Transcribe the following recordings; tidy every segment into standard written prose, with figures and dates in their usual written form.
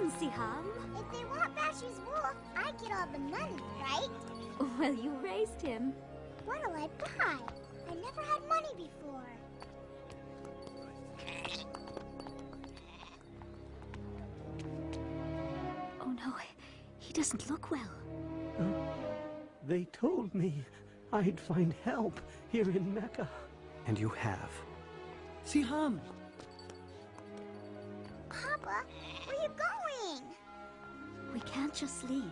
welcome, Siham. If they want Bashi's wolf, I get all the money, right? Well, you raised him. What'll I buy? I never had money before. Oh no, he doesn't look well. They told me I'd find help here in Mecca. And you have. Siham! Papa, where are you going? We can't just leave.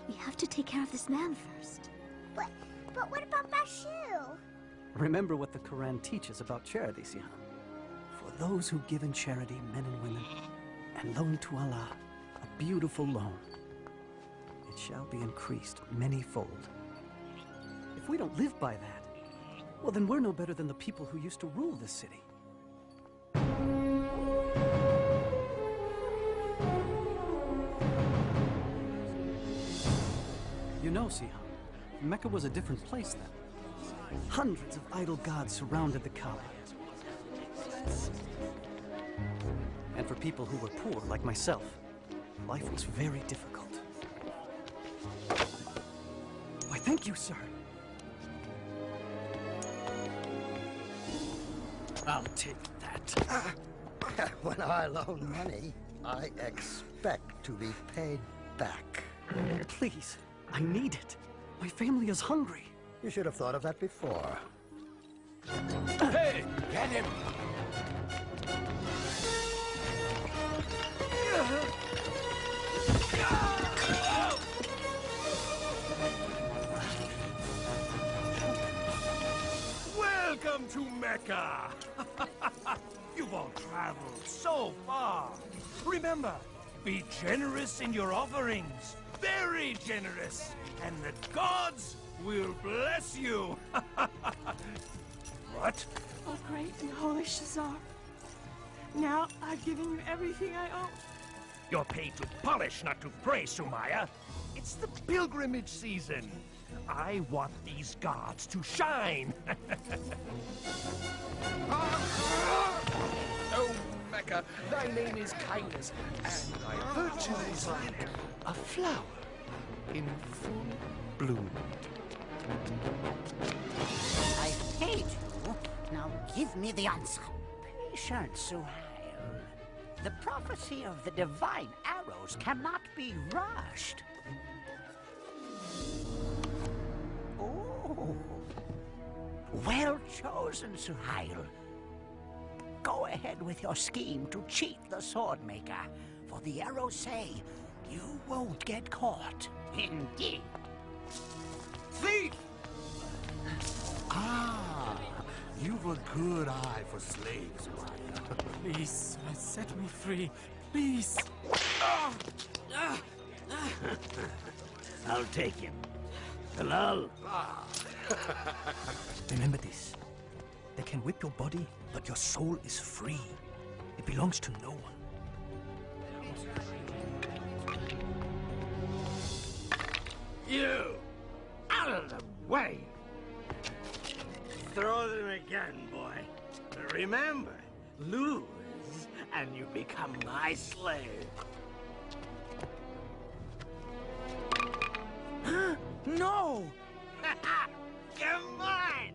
We have to take care of this man first. But what about Bashu? Remember what the Quran teaches about charity, Siham. For those who give in charity, men and women, and loan to Allah, a beautiful loan, it shall be increased many-fold. If we don't live by that, well, then we're no better than the people who used to rule this city. You know, Siham, Mecca was a different place then. Hundreds of idol gods surrounded the Kaaba. And for people who were poor, like myself, life was very difficult. Why, thank you, sir. I'll take that. When I loan money, I expect to be paid back. Please, I need it. My family is hungry. You should have thought of that before. Hey, get him! Welcome to Mecca! You've all traveled so far. Remember, be generous in your offerings. Very generous. And the gods will bless you. What? Oh, great and holy Shazar. Now I've given you everything I own. You're paid to polish, not to pray, Sumaya. It's the pilgrimage season. I want these gods to shine. Oh, Mecca, thy name is kindness, and thy virtue is like a flower in full bloom. I paid you. Now give me the answer. Patient, Suhail. The prophecy of the divine arrows cannot be rushed. Oh. Well chosen, Suhail. Go ahead with your scheme to cheat the swordmaker, for the arrows say you won't get caught. Indeed. Thief! Ah, you've a good eye for slaves, Maya. Please, set me free. Please. I'll take him. Halal. Remember this. They can whip your body, but your soul is free. It belongs to no one. You! Out of the way! Throw them again, boy. Remember, lose, and you become my slave. No! You're mine!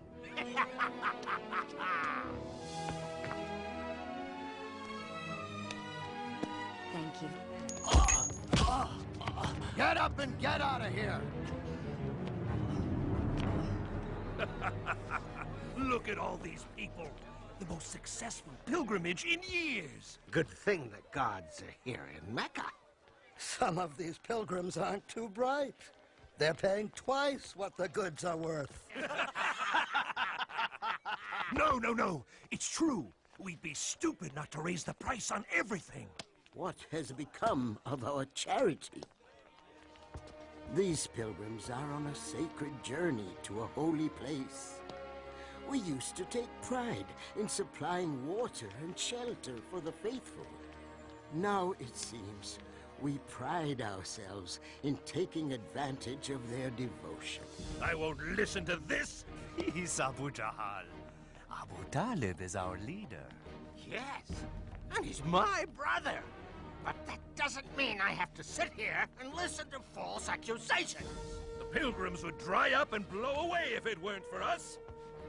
Thank you. Get up and get out of here! Look at all these people. The most successful pilgrimage in years. Good thing the gods are here in Mecca. Some of these pilgrims aren't too bright. They're paying twice what the goods are worth. No, no, no. It's true. We'd be stupid not to raise the price on everything. What has become of our charity? These pilgrims are on a sacred journey to a holy place. We used to take pride in supplying water and shelter for the faithful. Now, it seems, we pride ourselves in taking advantage of their devotion. I won't listen to this. He's Abu Jahal. Abu Talib is our leader. Yes, and he's my brother. But that doesn't mean I have to sit here and listen to false accusations. The pilgrims would dry up and blow away if it weren't for us.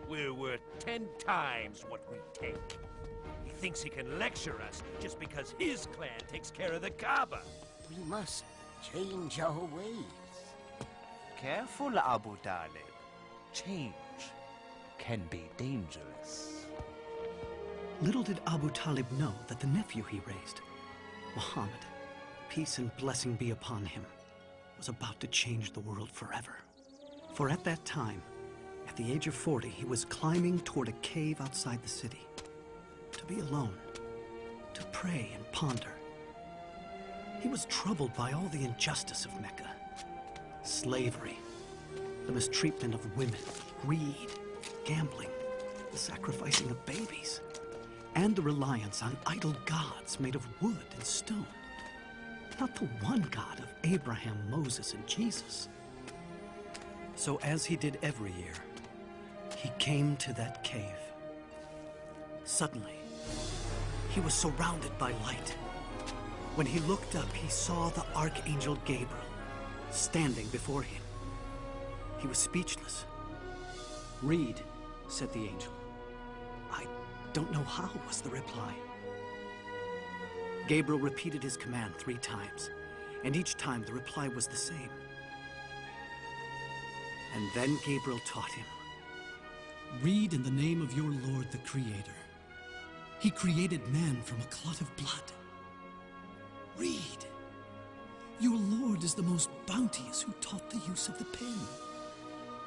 We're worth 10 times what we take. He thinks he can lecture us just because his clan takes care of the Kaaba. We must change our ways. Careful, Abu Talib. Change can be dangerous. Little did Abu Talib know that the nephew he raised, Muhammad, peace and blessing be upon him, was about to change the world forever. For at that time, at the age of 40, he was climbing toward a cave outside the city, to be alone, to pray and ponder. He was troubled by all the injustice of Mecca. Slavery, the mistreatment of women, greed, gambling, the sacrificing of babies, and the reliance on idol gods made of wood and stone. Not the one God of Abraham, Moses, and Jesus. So as he did every year, he came to that cave. Suddenly, he was surrounded by light. When he looked up, he saw the Archangel Gabriel standing before him. He was speechless. "Read," said the angel. "I don't know how," was the reply. Gabriel repeated his command 3 times, and each time the reply was the same. And then Gabriel taught him. "Read in the name of your Lord the Creator. He created man from a clot of blood. Read. Your Lord is the most bounteous who taught the use of the pen.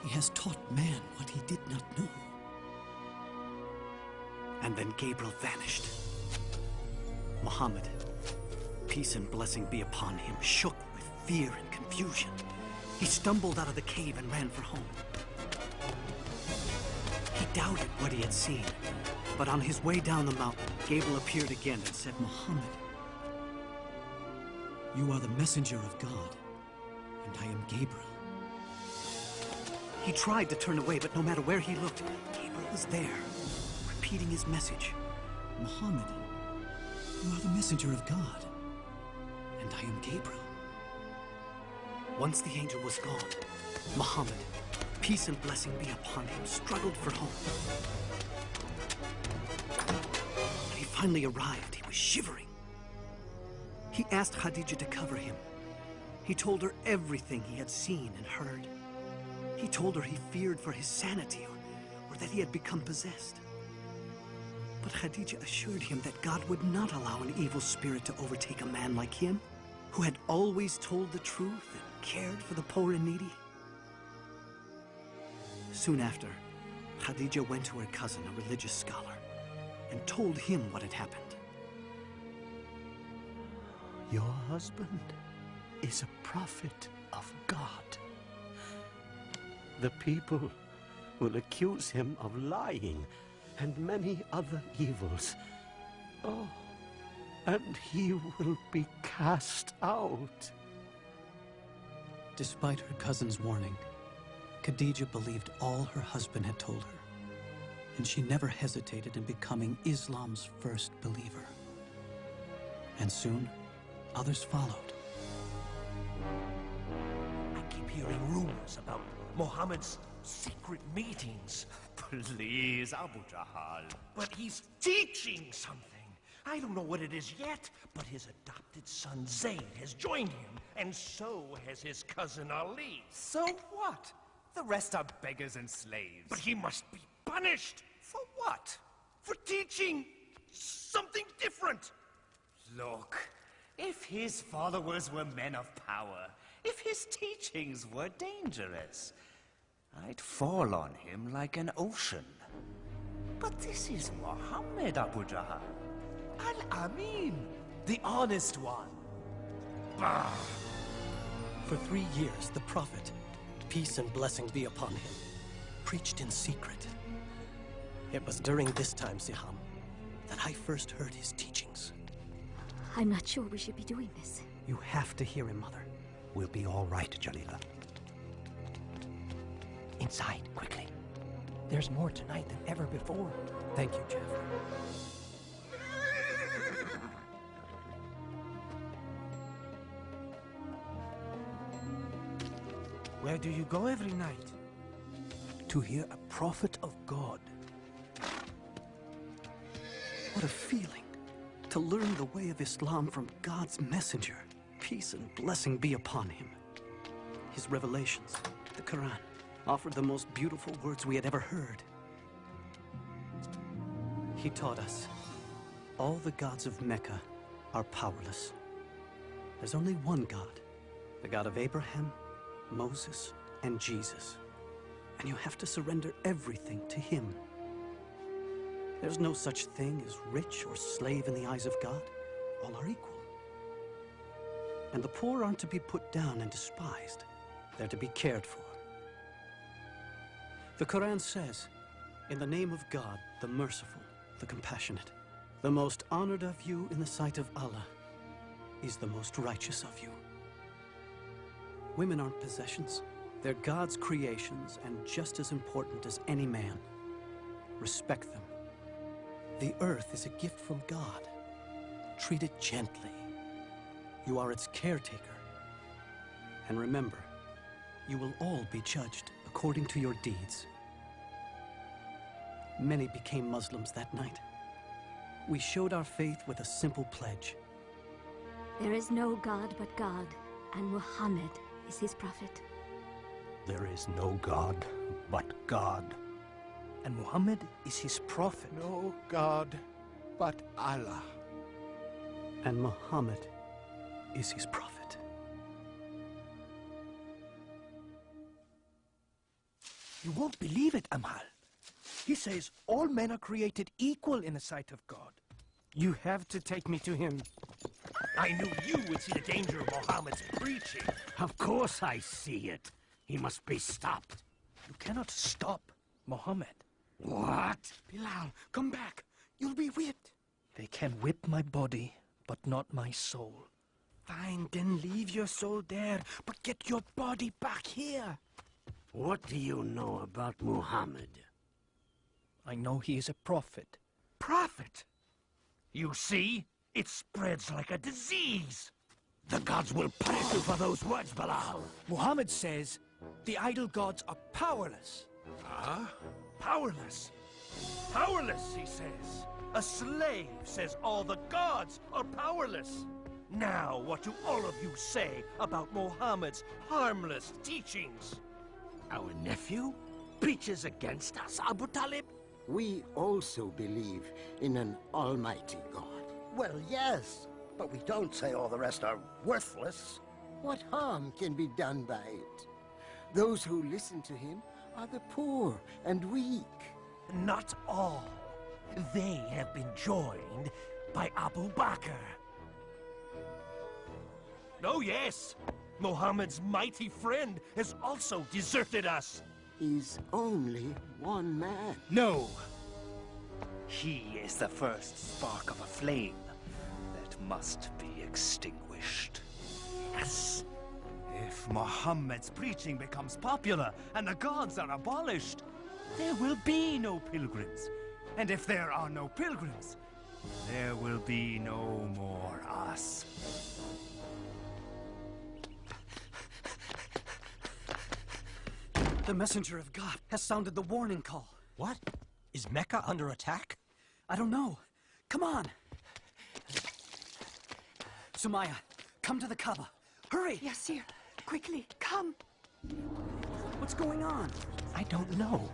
He has taught man what he did not know." And then Gabriel vanished. Muhammad, peace and blessing be upon him, shook with fear and confusion. He stumbled out of the cave and ran for home. He doubted what he had seen, but on his way down the mountain, Gabriel appeared again and said, "Muhammad, you are the messenger of God, and I am Gabriel." He tried to turn away, but no matter where he looked, Gabriel was there, repeating his message. "Muhammad, you are the messenger of God, and I am Gabriel." Once the angel was gone, Muhammad, peace and blessing be upon him, struggled for home. When he finally arrived, he was shivering. He asked Khadija to cover him. He told her everything he had seen and heard. He told her he feared for his sanity or that he had become possessed. But Khadija assured him that God would not allow an evil spirit to overtake a man like him, who had always told the truth and cared for the poor and needy. Soon after, Khadija went to her cousin, a religious scholar, and told him what had happened. Your husband is a prophet of God. The people will accuse him of lying and many other evils. Oh, and he will be cast out. Despite her cousin's warning, Khadija believed all her husband had told her, and she never hesitated in becoming Islam's first believer. And soon, others followed. I keep hearing rumors about Muhammad's secret meetings. Please, Abu Jahal. But he's teaching something. I don't know what it is yet, but his adopted son Zayd has joined him, and so has his cousin Ali. So what? The rest are beggars and slaves. But he must be punished. For what? For teaching something different. Look, if his followers were men of power, if his teachings were dangerous, I'd fall on him like an ocean. But this is Muhammad, Abu Jahal. Al-Amin, the honest one. Bah! For 3 years, the Prophet, peace and blessing be upon him, preached in secret. It was during this time, Siham, that I first heard his teachings. I'm not sure we should be doing this. You have to hear him, Mother. We'll be all right, Jalila. Inside, quickly. There's more tonight than ever before. Thank you, Jeff. Where do you go every night? To hear a prophet of God. What a feeling to learn the way of Islam from God's messenger. Peace and blessing be upon him. His revelations, the Quran, offered the most beautiful words we had ever heard. He taught us all the gods of Mecca are powerless. There's only one God, the God of Abraham, Moses, and Jesus. And you have to surrender everything to him. There's no such thing as rich or slave in the eyes of God. All are equal. And the poor aren't to be put down and despised. They're to be cared for. The Quran says, in the name of God, the merciful, the compassionate, the most honored of you in the sight of Allah is the most righteous of you. Women aren't possessions. They're God's creations and just as important as any man. Respect them. The earth is a gift from God. Treat it gently. You are its caretaker. And remember, you will all be judged according to your deeds. Many became Muslims that night. We showed our faith with a simple pledge. There is no God but God, and Muhammad is his prophet. There is no God but God. And Muhammad is his prophet. No God but Allah. And Muhammad is his prophet. You won't believe it, Amal. He says all men are created equal in the sight of God. You have to take me to him. I knew you would see the danger of Muhammad's preaching. Of course I see it. He must be stopped. You cannot stop Muhammad. What? Bilal, come back. You'll be whipped. They can whip my body, but not my soul. Fine, then leave your soul there, but get your body back here. What do you know about Muhammad? I know he is a prophet. Prophet? You see? It spreads like a disease. The gods will punish you for those words, Bilal. Muhammad says the idol gods are powerless. Huh? Powerless? Powerless, he says. A slave says all the gods are powerless. Now, what do all of you say about Muhammad's harmless teachings? Our nephew preaches against us, Abu Talib? We also believe in an almighty God. Well, yes, but we don't say all the rest are worthless. What harm can be done by it? Those who listen to him are the poor and weak. Not all. They have been joined by Abu Bakr. Oh yes, Muhammad's mighty friend has also deserted us. He's only one man. No. He is the first spark of a flame that must be extinguished. Yes. If Muhammad's preaching becomes popular and the gods are abolished, there will be no pilgrims. And if there are no pilgrims, there will be no more us. The messenger of God has sounded the warning call. What? Is Mecca under attack? I don't know. Come on. Sumaya, come to the Kaaba. Hurry! Yasir, quickly, come. What's going on? I don't know.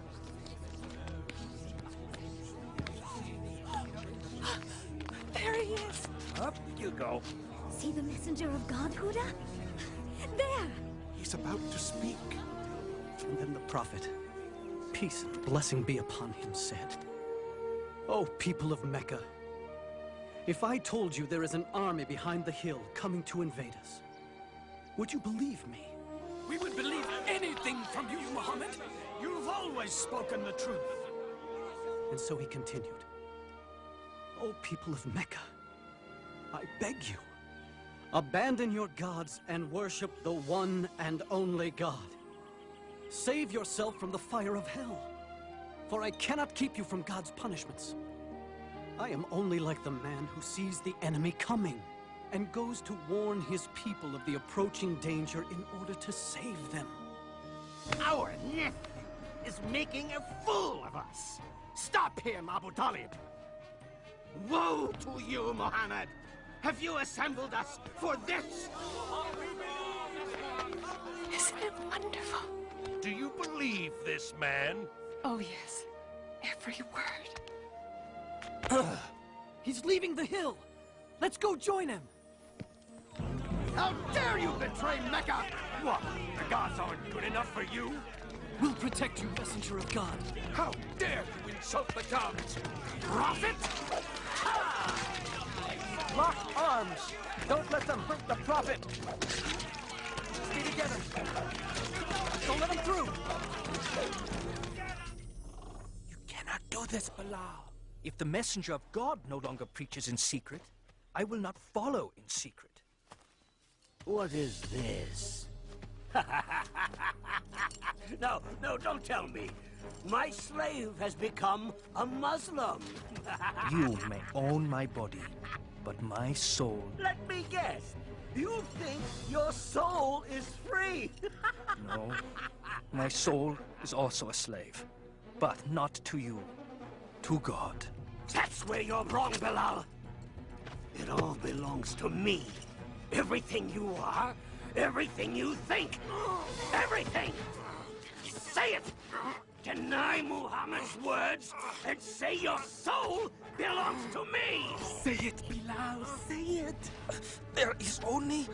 There he is. Up you go. See the messenger of God, Huda? There! He's about to speak. And then the prophet, peace and blessing be upon him, said, "O people of Mecca, if I told you there is an army behind the hill coming to invade us, would you believe me?" We would believe anything from you, Muhammad. You've always spoken the truth. And so he continued, "O people of Mecca, I beg you, abandon your gods and worship the one and only God. Save yourself from the fire of hell, for I cannot keep you from God's punishments. I am only like the man who sees the enemy coming and goes to warn his people of the approaching danger in order to save them. Our nephew is making a fool of us. Stop him, Abu Talib. Woe to you, Muhammad! Have you assembled us for this? Isn't it wonderful? Do you believe this man? Oh, yes. Every word. He's leaving the hill. Let's go join him. How dare you betray Mecca? What? The gods aren't good enough for you? We'll protect you, messenger of God. How dare you insult the gods? Prophet? Lock arms! Don't let them hurt the prophet! Stay together! Don't let them through! You cannot do this, Bilal. If the messenger of God no longer preaches in secret, I will not follow in secret. What is this? No, don't tell me. My slave has become a Muslim. You may own my body, but my soul... Let me guess. You think your soul is free? No. My soul is also a slave, but not to you. To God. That's where you're wrong, Bilal. It all belongs to me. Everything you are, everything you think, everything! Say it! Deny Muhammad's words and say your soul belongs to me! Say it, Bilal, say it! There is only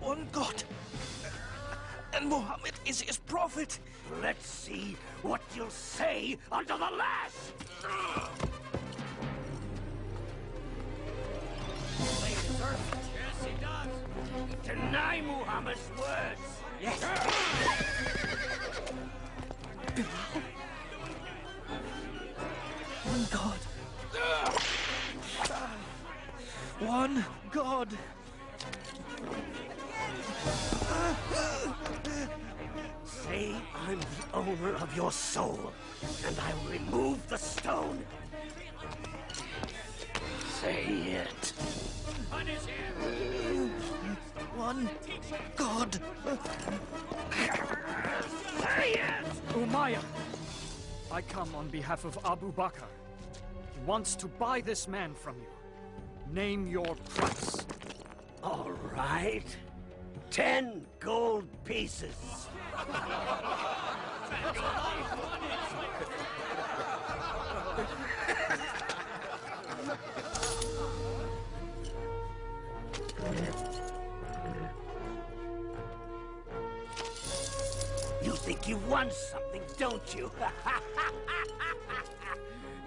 one God, and Muhammad is his prophet. Let's see what you'll say under the lash! Yes, he does. Deny Muhammad's words. Yes. One God. One God. Say I'm the owner of your soul, and I'll remove the stone. Say it. One God. Say it! Umayyah, I come on behalf of Abu Bakr. He wants to buy this man from you. Name your price. All right. 10 gold pieces. You think you won something, don't you?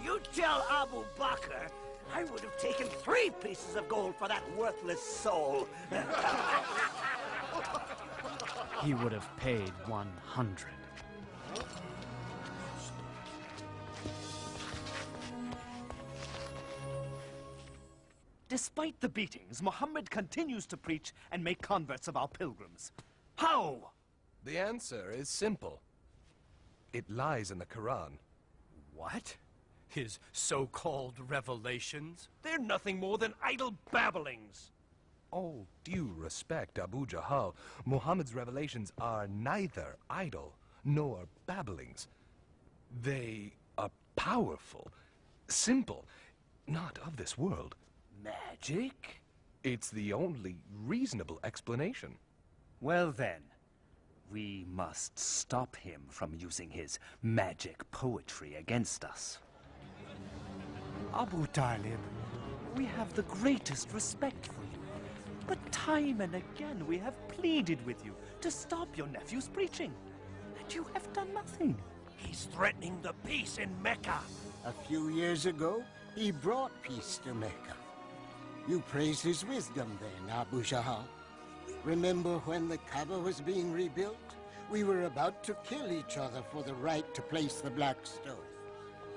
You tell Abu Bakr I would have taken 3 pieces of gold for that worthless soul. He would have paid 100. Despite the beatings, Muhammad continues to preach and make converts of our pilgrims. How? The answer is simple. It lies in the Quran. What? His so-called revelations? They're nothing more than idle babblings. All due respect, Abu Jahal, Muhammad's revelations are neither idle nor babblings. They are powerful, simple, not of this world. Magic? It's the only reasonable explanation. Well then, we must stop him from using his magic poetry against us. Abu Talib, we have the greatest respect for you. But time and again we have pleaded with you to stop your nephew's preaching. And you have done nothing. He's threatening the peace in Mecca. A few years ago, he brought peace to Mecca. You praise his wisdom then, Abu Jahal. Remember when the Kaaba was being rebuilt? We were about to kill each other for the right to place the black stone.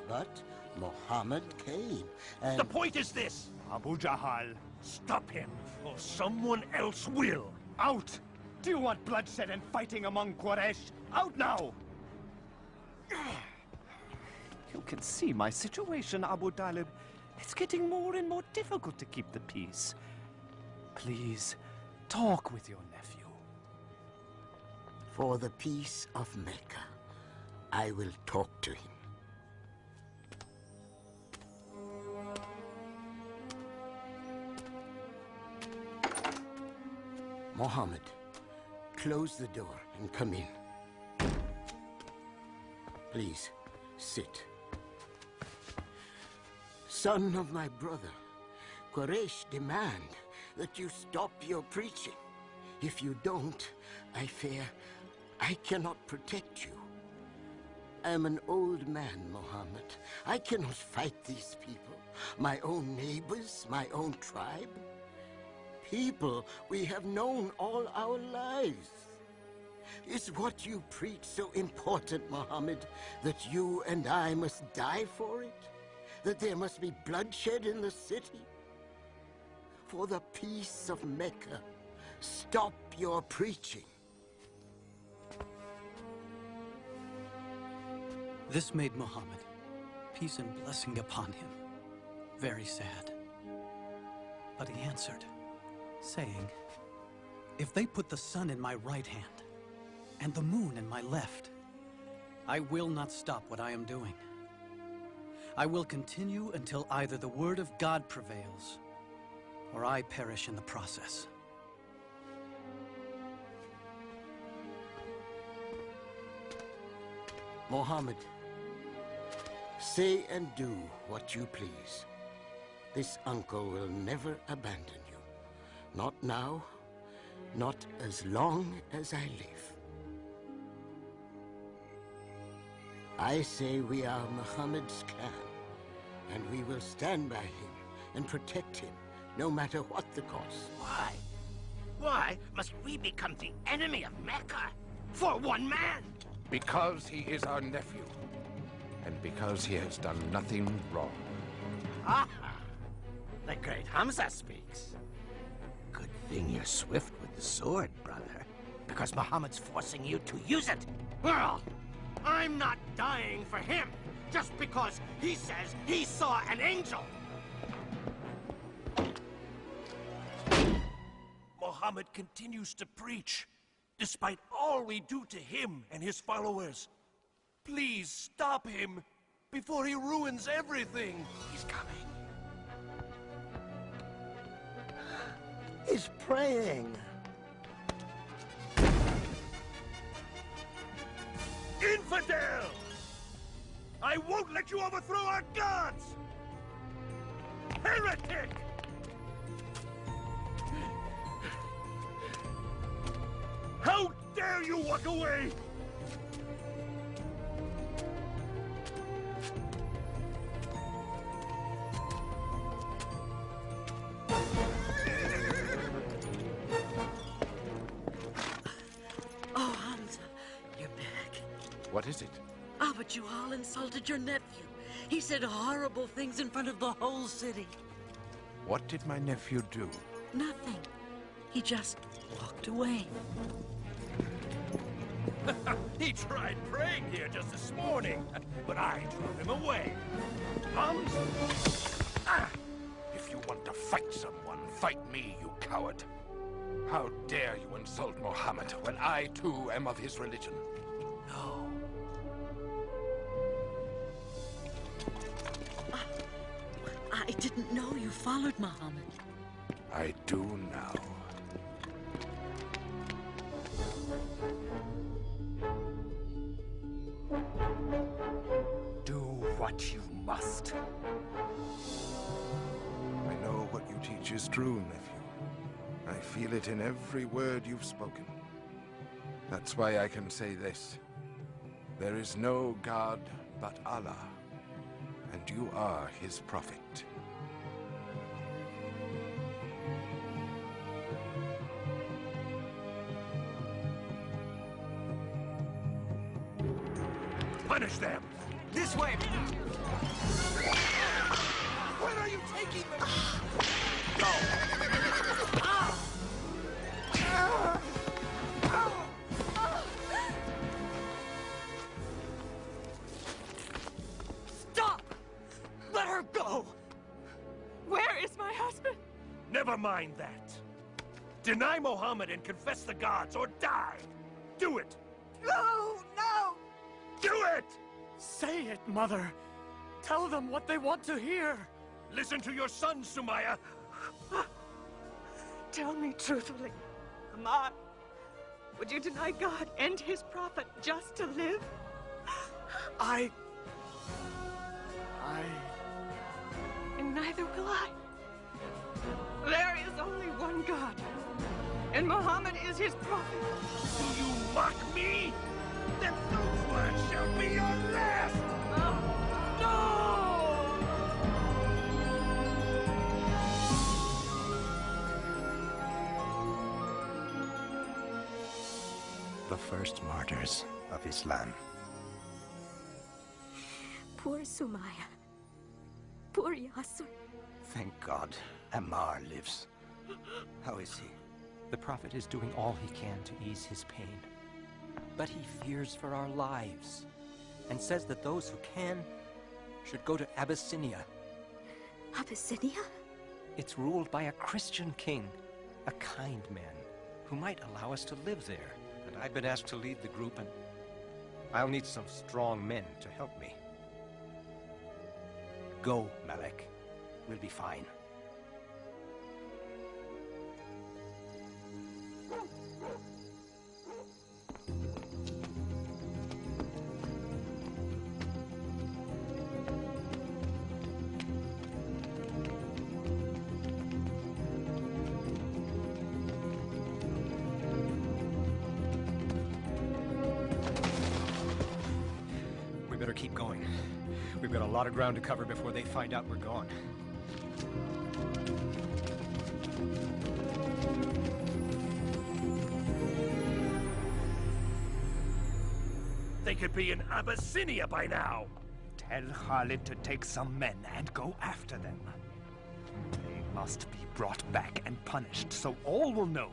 But Muhammad came, and... The point is this, Abu Jahal. Stop him, or someone else will. Out! Do you want bloodshed and fighting among Quraysh? Out now! You can see my situation, Abu Talib. It's getting more and more difficult to keep the peace. Please, talk with your nephew. For the peace of Mecca, I will talk to him. Mohammed, close the door and come in. Please, sit. Son of my brother, Quraysh demand that you stop your preaching. If you don't, I fear I cannot protect you. I am an old man, Mohammed. I cannot fight these people, my own neighbors, my own tribe. People we have known all our lives. Is what you preach so important, Mohammed, that you and I must die for it? That there must be bloodshed in the city? For the peace of Mecca, stop your preaching. This made Muhammad, peace and blessing upon him, very sad. But he answered, saying, "If they put the sun in my right hand and the moon in my left, I will not stop what I am doing. I will continue until either the word of God prevails or I perish in the process." Mohammed, say and do what you please. This uncle will never abandon you. Not now, not as long as I live. I say we are Muhammad's clan, and we will stand by him and protect him, no matter what the cost. Why? Why must we become the enemy of Mecca? For one man? Because he is our nephew, and because he has done nothing wrong. Aha! The great Hamza speaks. Good thing you're swift with the sword, brother, because Muhammad's forcing you to use it. Well, I'm not dying for him, just because he says he saw an angel. Muhammad continues to preach, despite all we do to him and his followers. Please stop him before he ruins everything. He's coming. He's praying. Infidel! I won't let you overthrow our gods! Heretic! How dare you walk away! Oh, Hamza, you're back. What is it? Abu Juhal insulted your nephew. He said horrible things in front of the whole city. What did my nephew do? Nothing. He just walked away. He tried praying here just this morning, but I drove him away. If you want to fight someone, fight me, you coward. How dare you insult Muhammad when I, too, am of his religion? No. I didn't know you followed Muhammad. I do now. Do what you must. I know what you teach is true, nephew. I feel it in every word you've spoken. That's why I can say this. There is no God but Allah, and you are his prophet. Punish them! This way! Where are you taking them? Stop! Let her go! Where is my husband? Never mind that. Deny Muhammad and confess the gods, or die! Do it, No! No! Do it! Say it, Mother. Tell them what they want to hear. Listen to your son, Sumaya. Tell me truthfully, Amar, would you deny God and his prophet just to live? And neither will I. There is only one God, and Muhammad is his prophet. Do you mock me? Then those words shall be your last! The first martyrs of Islam. Poor Sumaya. Poor Yasser. Thank God, Ammar lives. How is he? The Prophet is doing all he can to ease his pain. But he fears for our lives, and says that those who can should go to Abyssinia. Abyssinia? It's ruled by a Christian king, a kind man, who might allow us to live there. And I've been asked to lead the group, and I'll need some strong men to help me. Go, Malek. We'll be fine. We better keep going. We've got a lot of ground to cover before they find out we're gone. They could be in Abyssinia by now. Tell Khalid to take some men and go after them. They must be brought back and punished, so all will know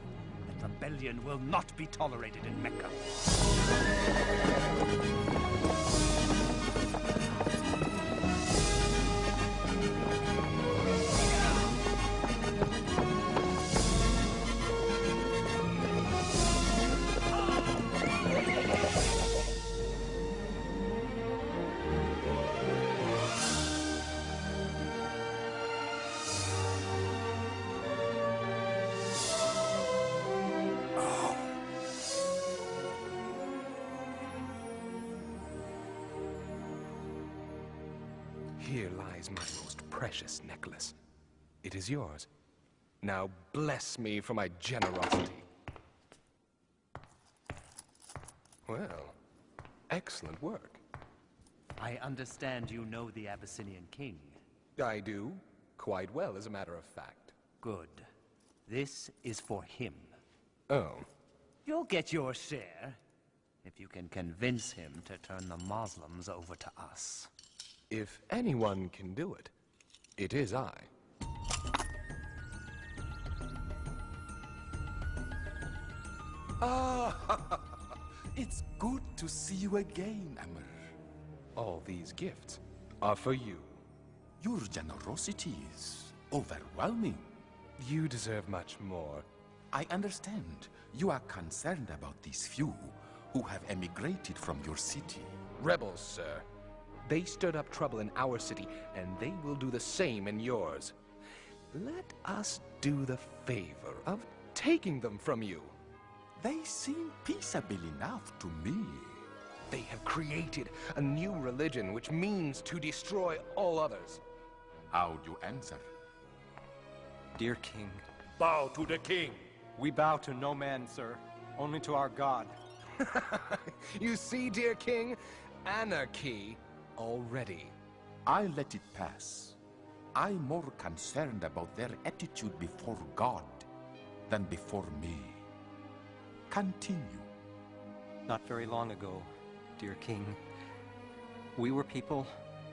that rebellion will not be tolerated in Mecca. Here lies my most precious necklace. It is yours. Now bless me for my generosity. Well, excellent work. I understand you know the Abyssinian king. I do. Quite well, as a matter of fact. Good. This is for him. Oh. You'll get your share, if you can convince him to turn the Muslims over to us. If anyone can do it, it is I. Ah, it's good to see you again, Amr. All these gifts are for you. Your generosity is overwhelming. You deserve much more. I understand you are concerned about these few who have emigrated from your city. Rebels, sir. They stirred up trouble in our city, and they will do the same in yours. Let us do the favor of taking them from you. They seem peaceable enough to me. They have created a new religion which means to destroy all others. How do you answer? Dear King. Bow to the king. We bow to no man, sir. Only to our God. You see, dear king? Anarchy already. I let it pass. I'm more concerned about their attitude before God than before me. Continue. Not very long ago, dear King, we were people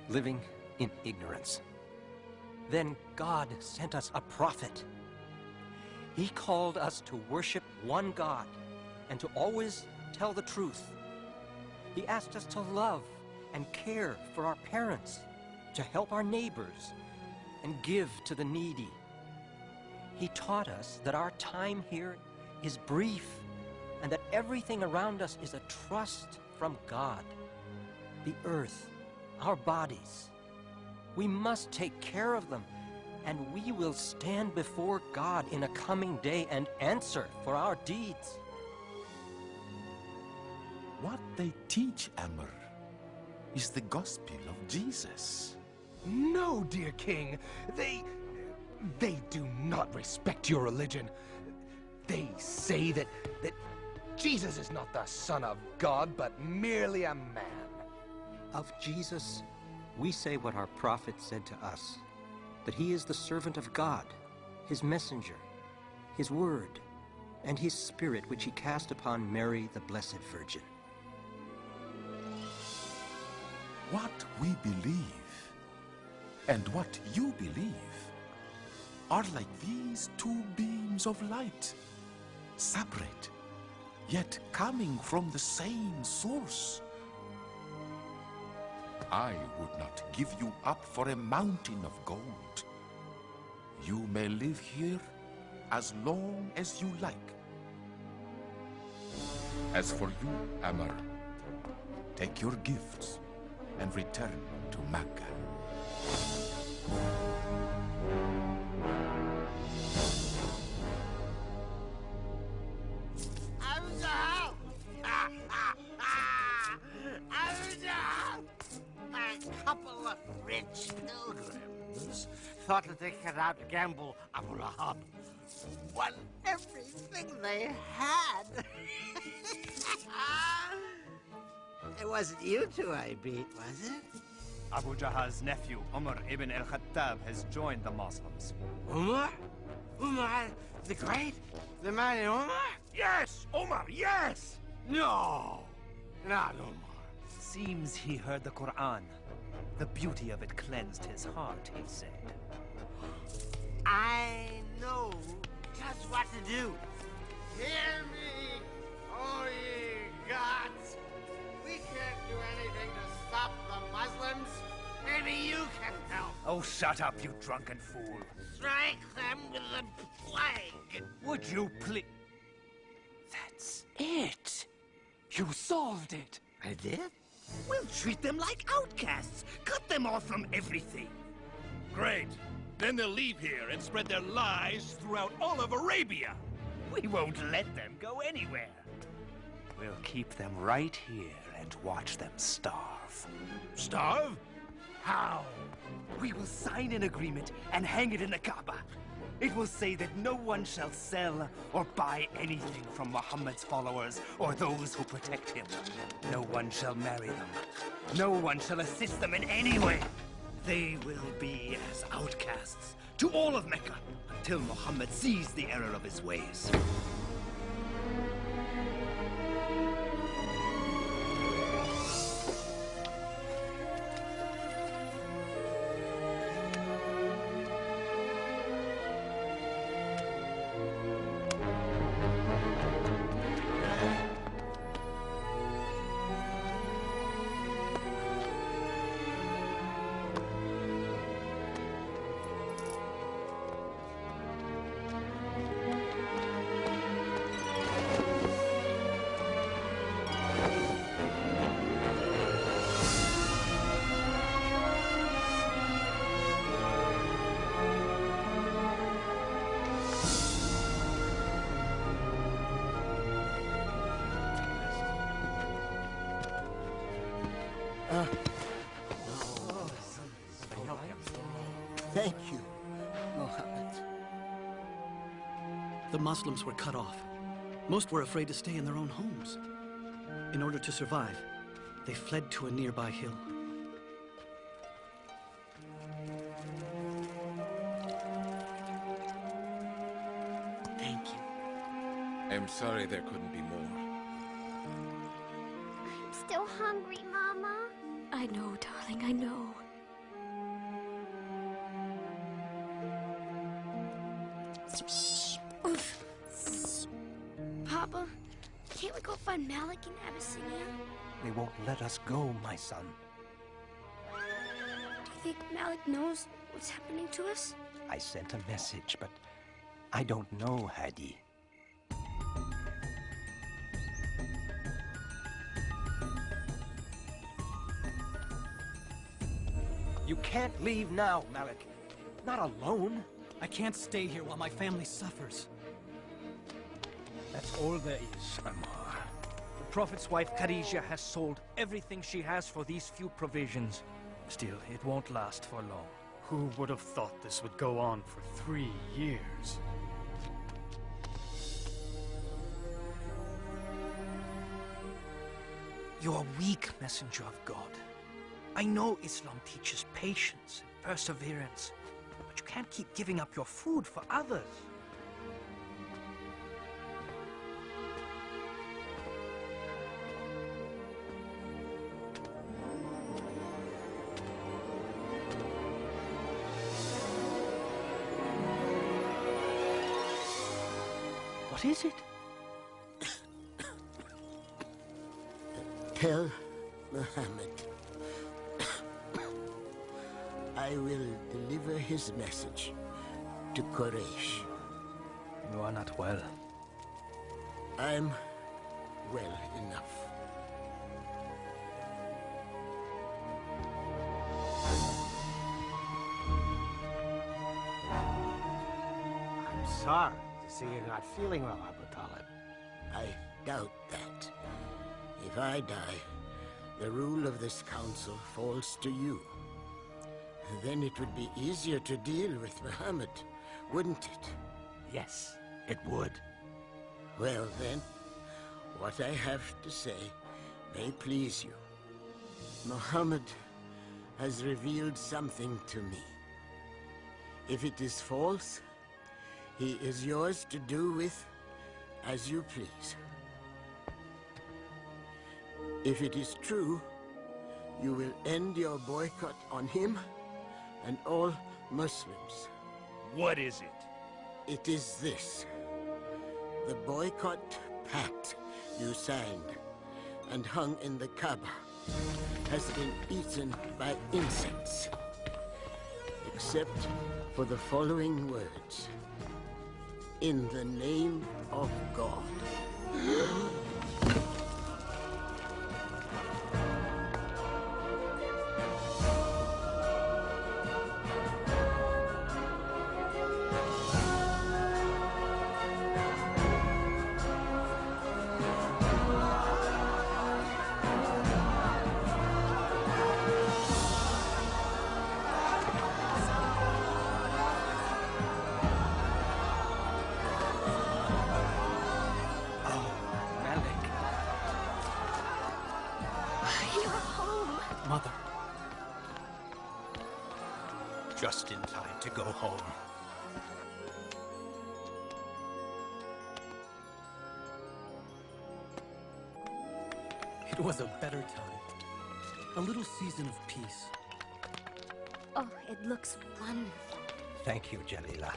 living in ignorance. Then God sent us a prophet. He called us to worship one God and to always tell the truth. He asked us to love and care for our parents, to help our neighbors, and give to the needy. He taught us that our time here is brief and that everything around us is a trust from God. The earth, our bodies. We must take care of them, and we will stand before God in a coming day and answer for our deeds. What they teach, Amr, is the gospel of Jesus. No, dear king. They do not respect your religion. They say that Jesus is not the Son of God, but merely a man. Of Jesus, we say what our prophet said to us, that he is the servant of God, his messenger, his word, and his spirit which he cast upon Mary, the Blessed Virgin. What we believe and what you believe are like these two beams of light, separate, yet coming from the same source. I would not give you up for a mountain of gold. You may live here as long as you like. As for you, Amr, take your gifts and return to Mecca. A couple of rich pilgrims thought that they could outgamble Abu Lahab. Won everything they had. It wasn't you two I beat, was it? Abu Jahal's nephew, Umar ibn al-Khattab, has joined the Muslims. Umar? Umar the Great? The mighty Umar? Yes, Omar, yes! No, not Umar. Seems he heard the Quran. The beauty of it cleansed his heart, he said. I know just what to do. Hear me, O ye gods. We can't do anything to stop the Muslims. Maybe you can help. Oh, shut up, you drunken fool. Strike them with the plague. Would you please? That's it. You solved it. I did? We'll treat them like outcasts. Cut them off from everything. Great. Then they'll leave here and spread their lies throughout all of Arabia. We won't let them go anywhere. We'll keep them right here and watch them starve. Starve? How? We will sign an agreement and hang it in the Kaaba. It will say that no one shall sell or buy anything from Muhammad's followers or those who protect him. No one shall marry them. No one shall assist them in any way. They will be as outcasts to all of Mecca until Muhammad sees the error of his ways. Thank you, Mohammed. The Muslims were cut off. Most were afraid to stay in their own homes. In order to survive, they fled to a nearby hill. Thank you. I'm sorry there couldn't be more. I'm still hungry, Mama. I know, darling, I know. Papa, can't we go find Malik in Abyssinia? They won't let us go, my son. Do you think Malik knows what's happening to us? I sent a message, but I don't know, Hadi. You can't leave now, Malik. Not alone. I can't stay here while my family suffers. That's all there is, Ammar. The Prophet's wife, Khadijah, has sold everything she has for these few provisions. Still, it won't last for long. Who would have thought this would go on for 3 years? You're a weak messenger of God. I know Islam teaches patience and perseverance, but you can't keep giving up your food for others. What is it? Tell Muhammad I will deliver his message to Quraysh. You are not well. I'm well enough. I'm sorry to see you're not feeling well, Abu Talib. I doubt that. If I die, the rule of this council falls to you. Then it would be easier to deal with Muhammad, wouldn't it? Yes, it would. Well then, what I have to say may please you. Muhammad has revealed something to me. If it is false, he is yours to do with as you please. If it is true, you will end your boycott on him and all Muslims. What is it? It is this. The boycott pact you signed and hung in the Kaaba has been eaten by insects. Except for the following words. In the name of God. Just in time to go home. It was a better time. A little season of peace. Oh, it looks wonderful. Thank you, Jalila.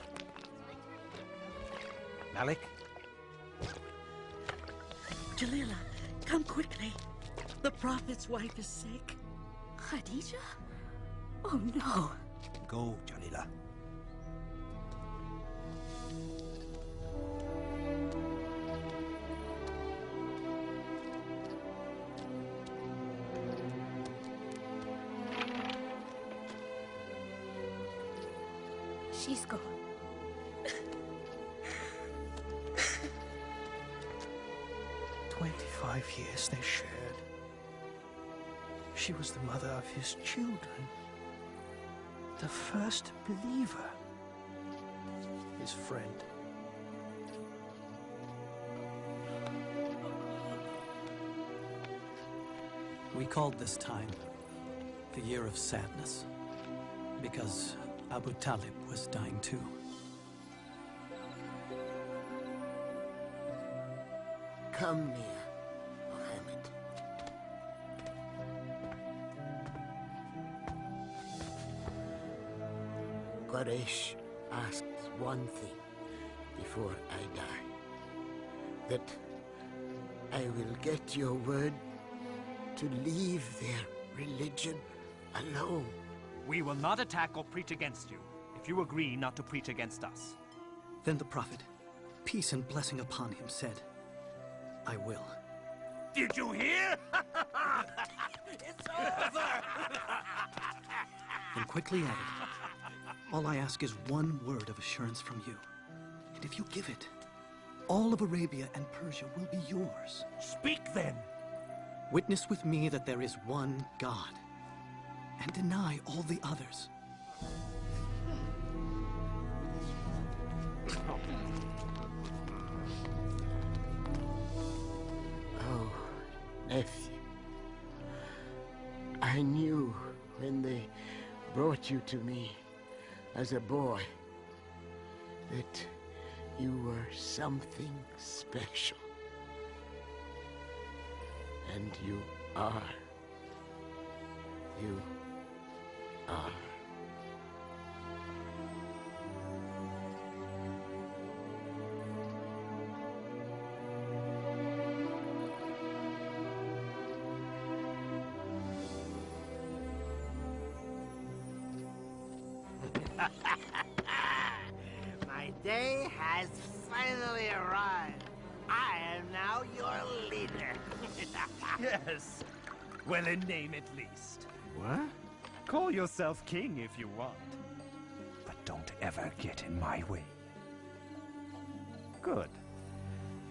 Malik? Jalila, come quickly. The Prophet's wife is sick. Khadijah? Oh no. Go, Jalila. She's gone. 25 years they shared. She was the mother of his children. The first believer. His friend. We called this time the Year of Sadness, because Abu Talib was dying too. Come near, Muhammad. Quraysh asks one thing before I die. That I will get your word to leave their religion alone. We will not attack or preach against you, if you agree not to preach against us. Then the Prophet, peace and blessing upon him, said, I will. Did you hear? It's over! And quickly added, all I ask is one word of assurance from you. And if you give it, all of Arabia and Persia will be yours. Speak then! Witness with me that there is one God, and deny all the others. Oh, nephew. I knew when they brought you to me as a boy that you were something special. And you are. You are. My day has finally arrived. I am now your leader. Yes. Well, in name at least. What? Call yourself king if you want. But don't ever get in my way. Good.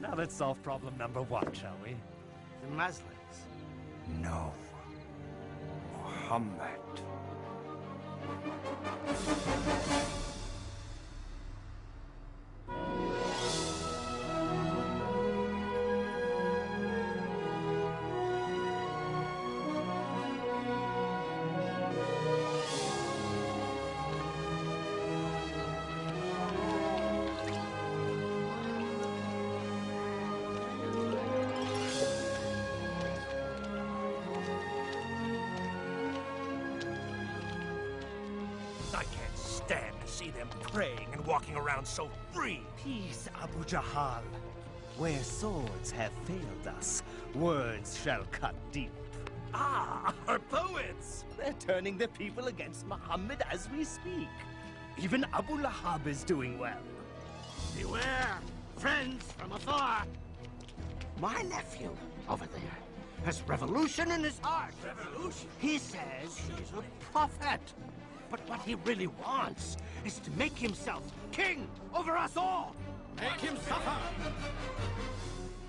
Now let's solve problem number 1, shall we? The Muslims. No. Muhammad. I can't stand to see them praying and walking around so free. Peace, Abu Jahal. Where swords have failed us, words shall cut deep. Ah, our poets! They're turning the people against Muhammad as we speak. Even Abu Lahab is doing well. Beware, friends from afar. My nephew over there has revolution in his heart. Revolution? He says he's a prophet. But what he really wants is to make himself king over us all. Make him suffer.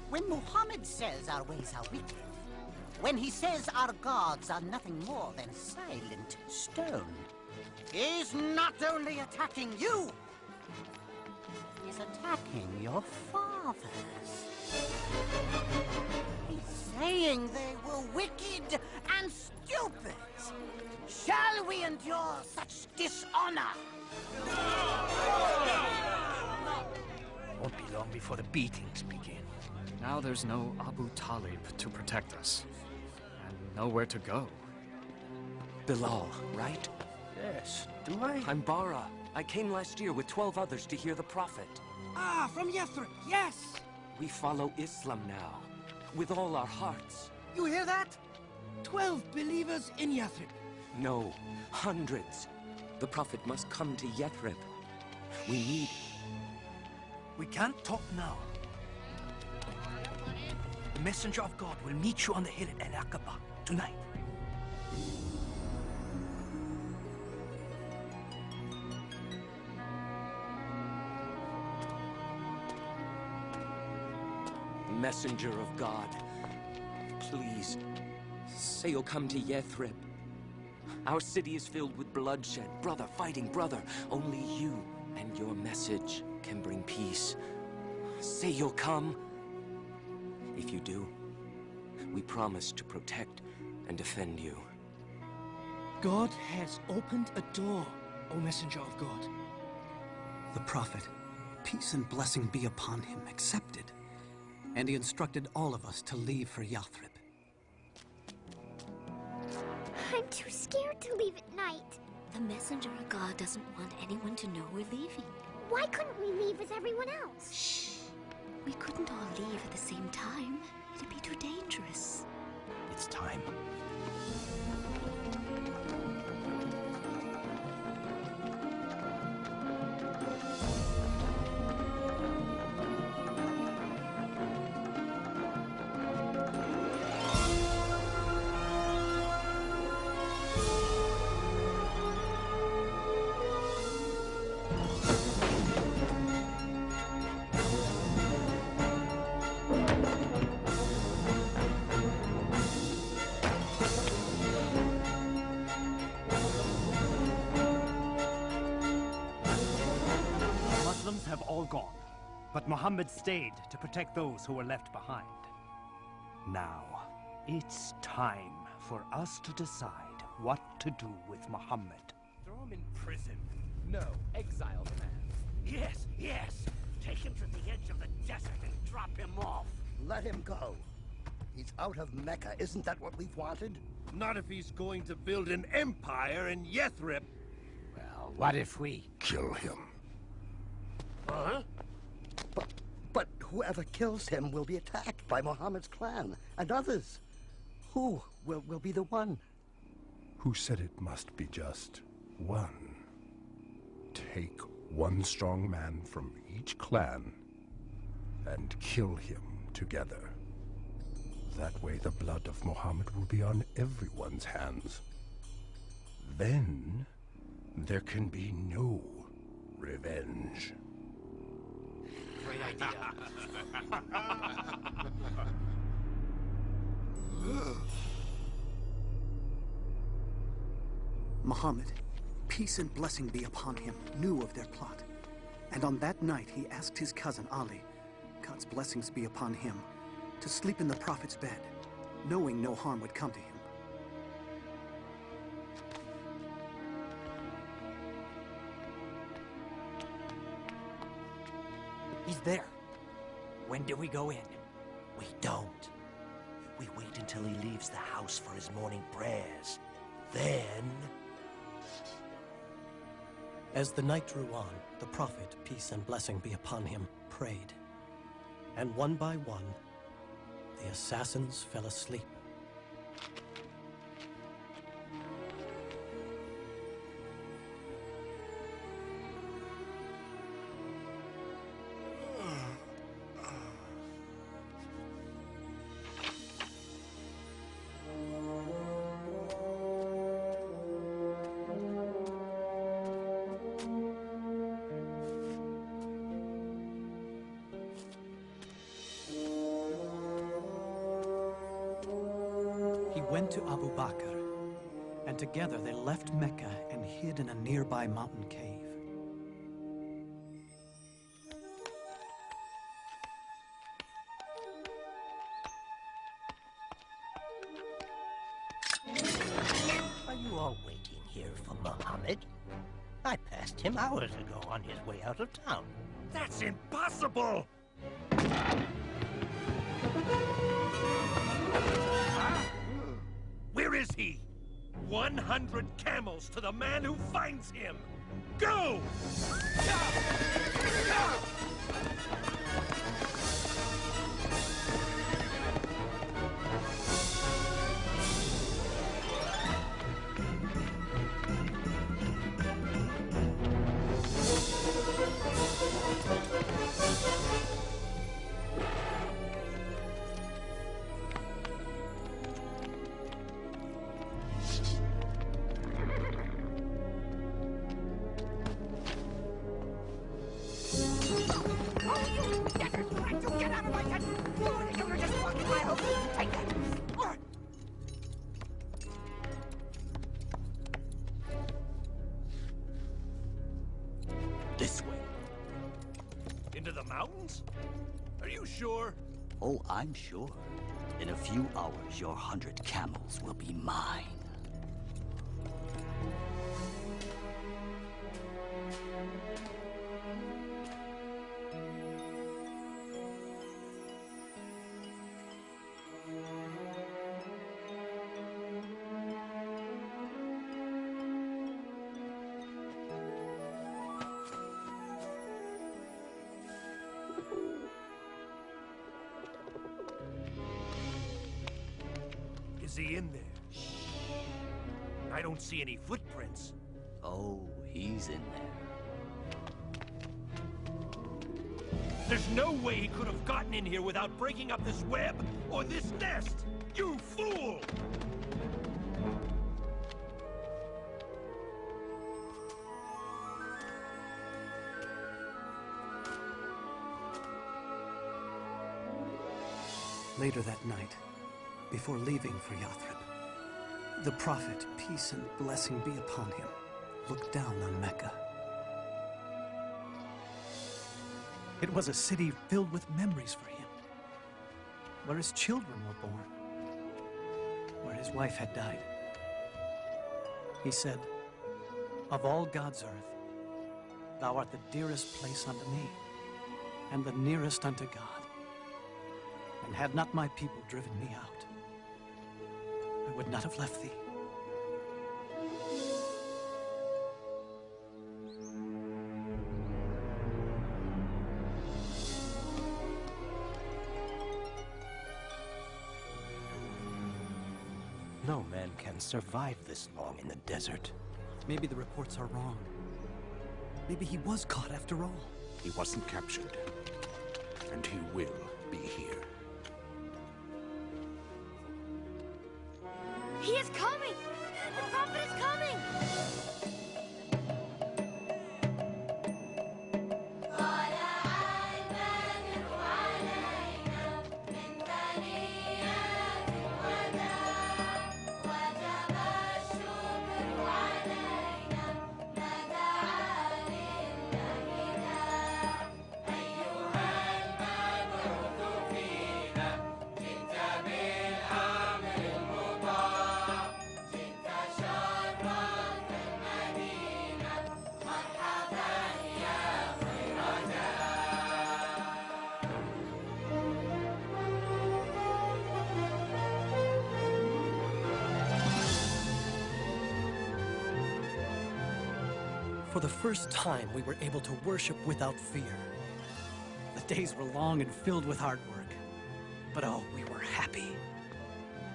When Muhammad says our ways are wicked, when he says our gods are nothing more than silent stone, he's not only attacking you, he's attacking your fathers. He's saying they were wicked and stupid. Shall we endure such dishonor? Won't be long before the beatings begin. Now there's no Abu Talib to protect us. And nowhere to go. Bilal, right? Yes, do I? I'm Bara. I came last year with 12 others to hear the Prophet. Ah, from Yathrib, yes. We follow Islam now, with all our hearts. You hear that? 12 believers in Yathrib. No, hundreds. The Prophet must come to Yathrib. We need... We can't talk now. The messenger of God will meet you on the hill at Al-Aqaba tonight. Messenger of God, please, say you'll come to Yathrib. Our city is filled with bloodshed, brother fighting brother. Only you and your message can bring peace. Say you'll come. If you do, we promise to protect and defend you. God has opened a door, O messenger of God. The Prophet, peace and blessing be upon him, accepted. And he instructed all of us to leave for Yathrib. I'm too scared to leave at night. The messenger of God doesn't want anyone to know we're leaving. Why couldn't we leave with everyone else? Shh. We couldn't all leave at the same time. It'd be too dangerous. It's time. But Muhammad stayed to protect those who were left behind. Now, it's time for us to decide what to do with Muhammad. Throw him in prison. No, exile the man. Yes, yes. Take him to the edge of the desert and drop him off. Let him go. He's out of Mecca. Isn't that what we've wanted? Not if he's going to build an empire in Yathrib. Well, what if we kill him? Huh? But whoever kills him will be attacked by Muhammad's clan and others. Who will be the one? Who said it must be just one? Take one strong man from each clan and kill him together. That way the blood of Muhammad will be on everyone's hands. Then there can be no revenge. Great idea. Muhammad, peace and blessing be upon him, knew of their plot. And on that night he asked his cousin Ali, God's blessings be upon him, to sleep in the Prophet's bed, knowing no harm would come to him. He's there. When do we go in? We don't. We wait until he leaves the house for his morning prayers. Then... As the night drew on, the Prophet, peace and blessing be upon him, prayed. And one by one, the assassins fell asleep. Went to Abu Bakr, and together they left Mecca and hid in a nearby mountain cave. Are you all waiting here for Muhammad? I passed him hours ago on his way out of town. That's impossible! Where is he? 100 camels to the man who finds him! Go! This way. Into the mountains? Are you sure? Oh, I'm sure. In a few hours, your 100 camels will be mine. Is he in there? Shh. I don't see any footprints. Oh, he's in there. There's no way he could have gotten in here without breaking up this web or this nest! You fool! Later that night, before leaving for Yathrib, the Prophet, peace and blessing be upon him, looked down on Mecca. It was a city filled with memories for him, where his children were born, where his wife had died. He said, "Of all God's earth, thou art the dearest place unto me, and the nearest unto God. And had not my people driven me out, I would not have left thee." No man can survive this long in the desert. Maybe the reports are wrong. Maybe he was caught after all. He wasn't captured, and he will be here. He is coming! The prophet is coming! For the first time, we were able to worship without fear. The days were long and filled with hard work. But oh, we were happy.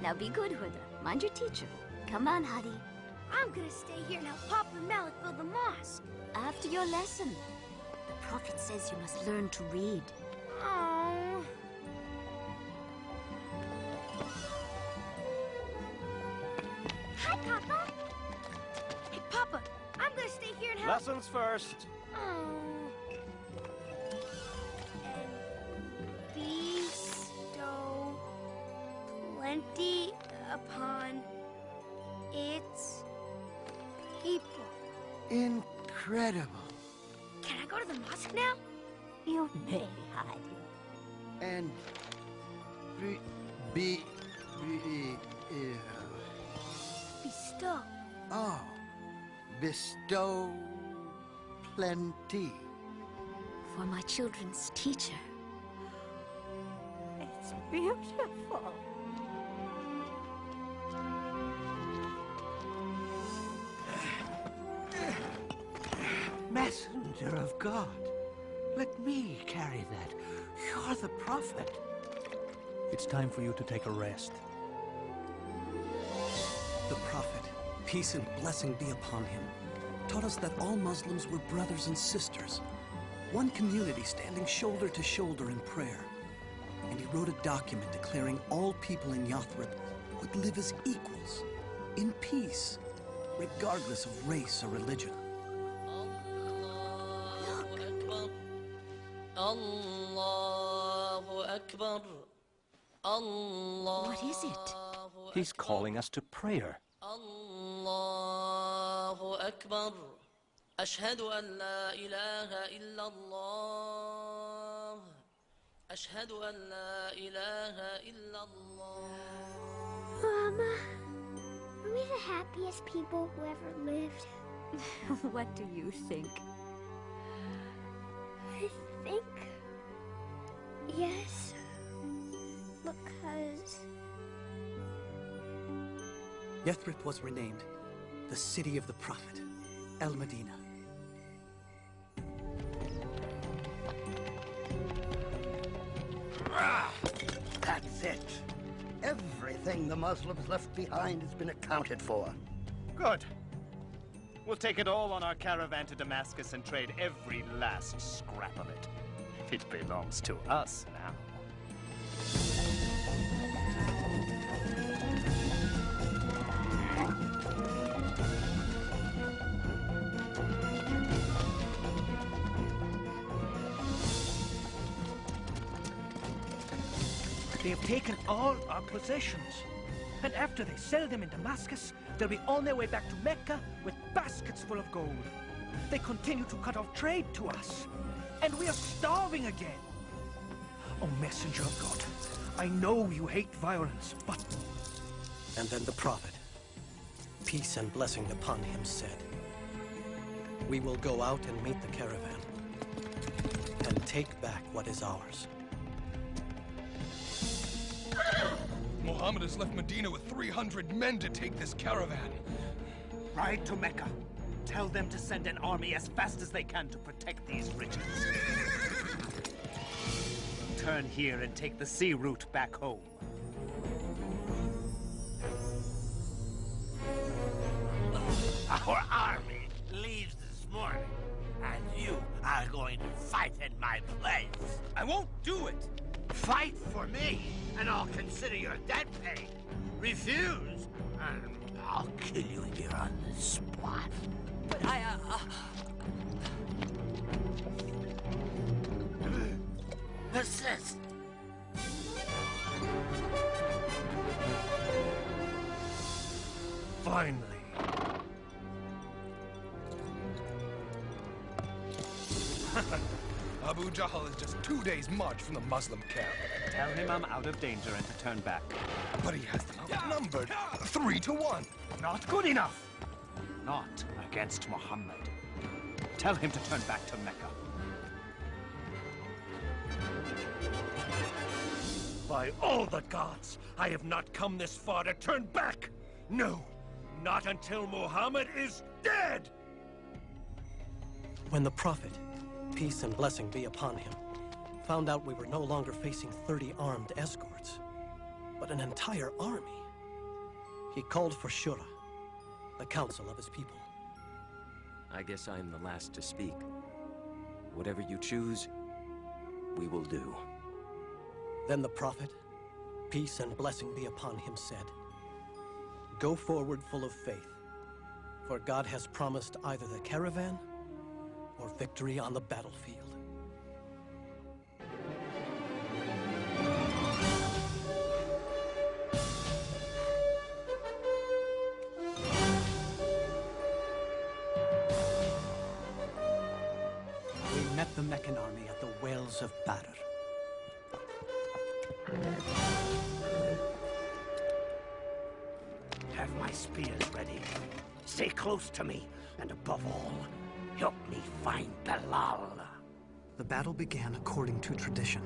Now be good, Huda. Mind your teacher. Come on, Hadi. I'm gonna stay here and help Papa and Malik build the mosque. After your lesson. The prophet says you must learn to read. Oh. Hi, Papa. Hey, Papa. I'm gonna stay here and help. Lessons first. Oh. And bestow plenty upon its people. Incredible. Can I go to the mosque now? You may, Hadi. And Bestow. Oh, bestow plenty. For my children's teacher. It's beautiful. Messenger of God, let me carry that. You're the prophet. It's time for you to take a rest. The prophet, peace and blessing be upon him, taught us that all Muslims were brothers and sisters, one community standing shoulder to shoulder in prayer. And he wrote a document declaring all people in Yathrib would live as equals, in peace, regardless of race or religion. What is it? He's calling us to prayer. Allahu Akbar. Ashhadu an la ilaha illallah. Ashhadu an la ilaha illallah. Mama, are we the happiest people who ever lived? What do you think? I think... yes. Because... Yathrib was renamed the city of the prophet, Al-Medina. That's it. Everything the Muslims left behind has been accounted for. Good. We'll take it all on our caravan to Damascus and trade every last scrap of it. It belongs to us now. They have taken all our possessions. And after they sell them in Damascus, they'll be on their way back to Mecca with baskets full of gold. They continue to cut off trade to us. and we are starving again. Oh, messenger of God, I know you hate violence, but... And then the prophet, peace and blessing upon him, said, "We will go out and meet the caravan, and take back what is ours." Muhammad has left Medina with 300 men to take this caravan. Ride to Mecca. Tell them to send an army as fast as they can to protect these riches. Turn here and take the sea route back home. Our army leaves this morning, and you are going to fight in my place. I won't do it! Fight for me, and I'll consider your debt paid. Refuse, and I'll kill you here on the spot. But Persist. Finally. Abu Jahl is just 2 days' march from the Muslim camp. Tell him I'm out of danger and to turn back. But he has them outnumbered 3 to 1. Not good enough. Not against Muhammad. Tell him to turn back to Mecca. By all the gods, I have not come this far to turn back! No, not until Muhammad is dead! When the prophet, peace and blessing be upon him, found out we were no longer facing 30 armed escorts, but an entire army, he called for Shura, the council of his people. I guess I'm the last to speak. Whatever you choose, we will do. Then the prophet, peace and blessing be upon him, said, "Go forward full of faith, for God has promised either the caravan or victory on the battlefield." We met the Meccan army at the wells of Badr. Have my spears ready. Stay close to me, and above all, help me find Bilal. The battle began according to tradition.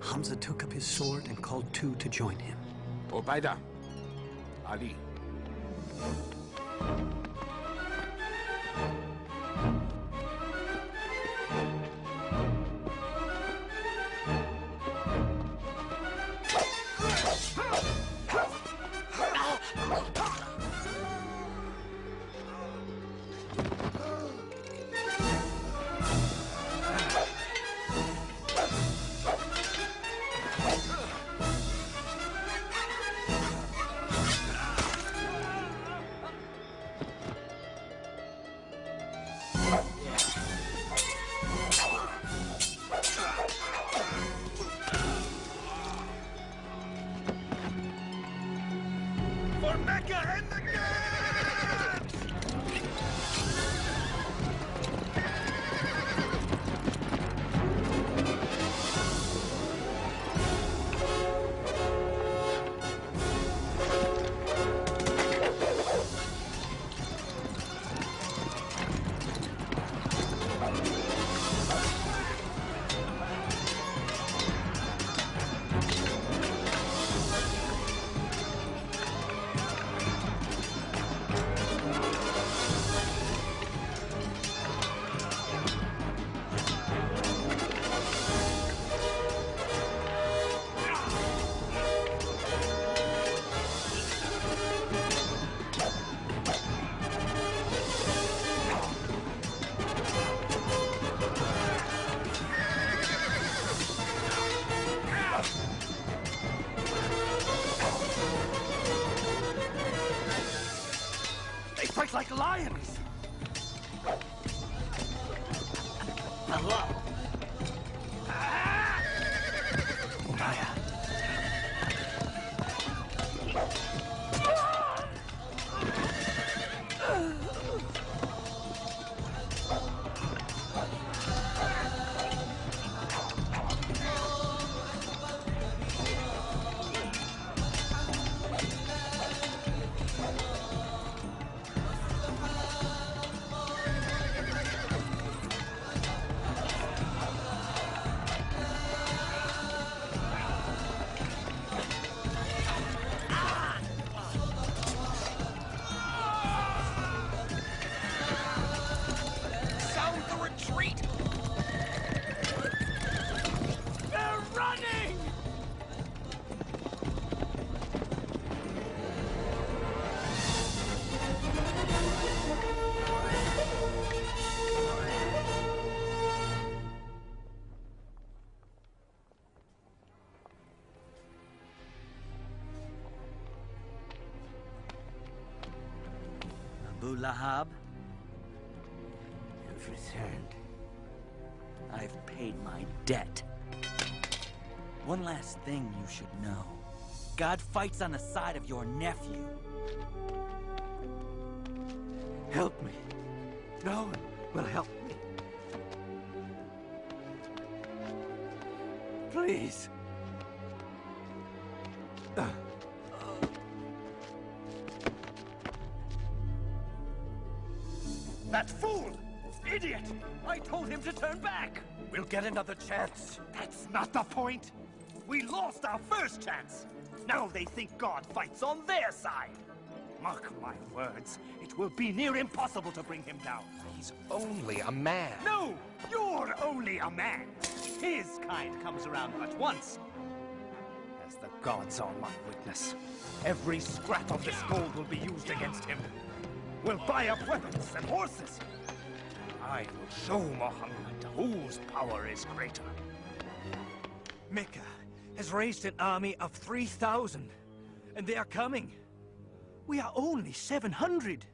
Hamza took up his sword and called 2 to join him. Ubaida, Ali. For Mecca and the gate! They fight like lions! Allah! Umayya. Abu Lahab, you've returned. I've paid my debt. One last thing you should know. God fights on the side of your nephew. Help me. No one will help me. Please. That fool! Idiot! I told him to turn back! We'll get another chance. That's not the point. We lost our first chance. Now they think God fights on their side. Mark my words, it will be near impossible to bring him down. He's only a man. No! You're only a man! His kind comes around but once. As the gods are my witness, every scrap of this gold will be used against him. We'll buy up weapons and horses. I will show Muhammad whose power is greater. Mecca has raised an army of 3,000, and they are coming. We are only 700.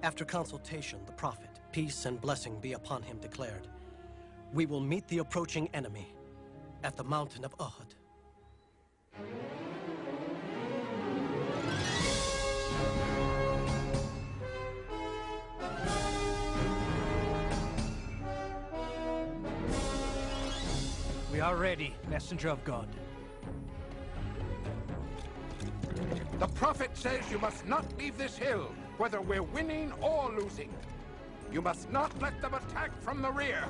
After consultation, the Prophet, peace and blessing be upon him, declared, "We will meet the approaching enemy at the mountain of Uhud." We are ready, messenger of God. The Prophet says you must not leave this hill, whether we're winning or losing. You must not let them attack from the rear.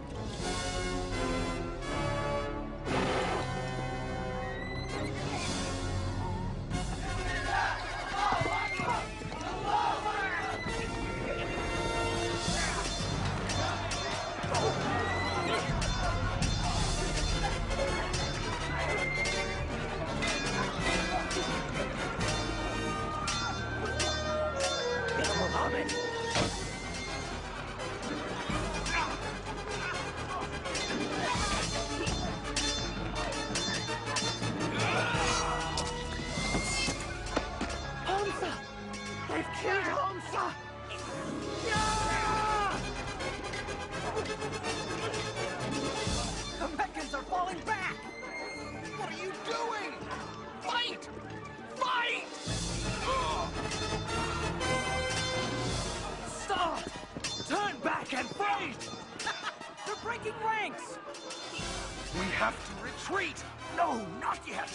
The Meccans are falling back! What are you doing? Fight! Fight! Stop! Turn back and fight! They're breaking ranks! We have to retreat! No, not yet!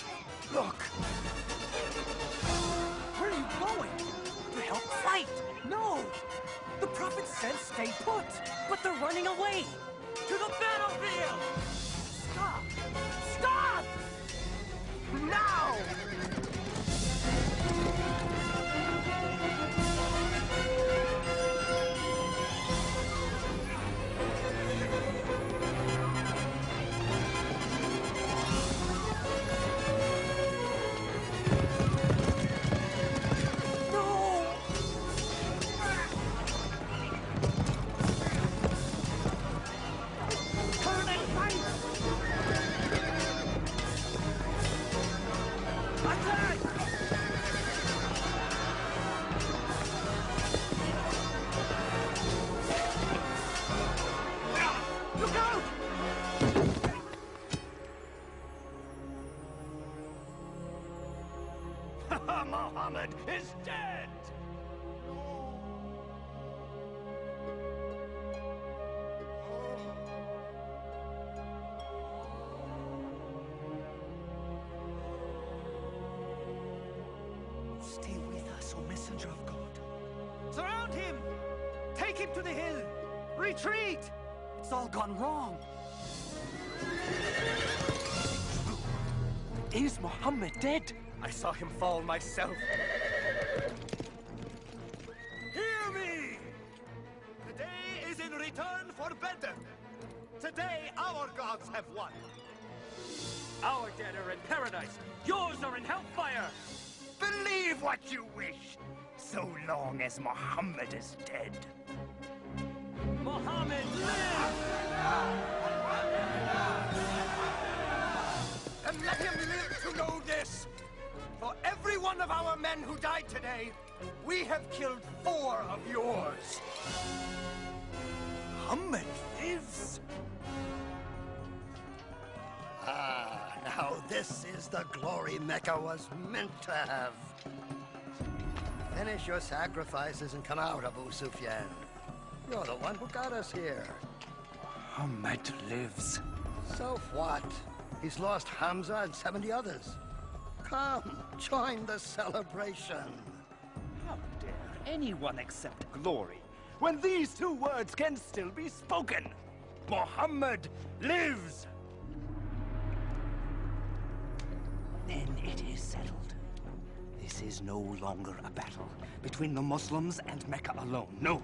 Look! Where are you going? To help fight! No! The Prophet says stay put, but they're running away! To the battlefield! Stop! Stop! Now! Muhammad is dead! Stay with us, O messenger of God. Surround him! Take him to the hill! Retreat! It's all gone wrong. Is Muhammad dead? I saw him fall myself. Hear me! Today is in return for Bedr. Today our gods have won. Our dead are in paradise. Yours are in hellfire. Believe what you wish, so long as Muhammad is dead. Muhammad lives! And let him live to know this. For every one of our men who died today, We have killed 4 of yours. Muhammad lives. Ah, now this is the glory Mecca was meant to have. Finish your sacrifices and come out, Abu Sufyan. You're the one who got us here. Muhammad lives. So what? He's lost Hamza and 70 others. Come, join the celebration. How dare anyone accept glory when these 2 words can still be spoken? Muhammad lives! Then it is settled. This is no longer a battle between the Muslims and Mecca alone. No.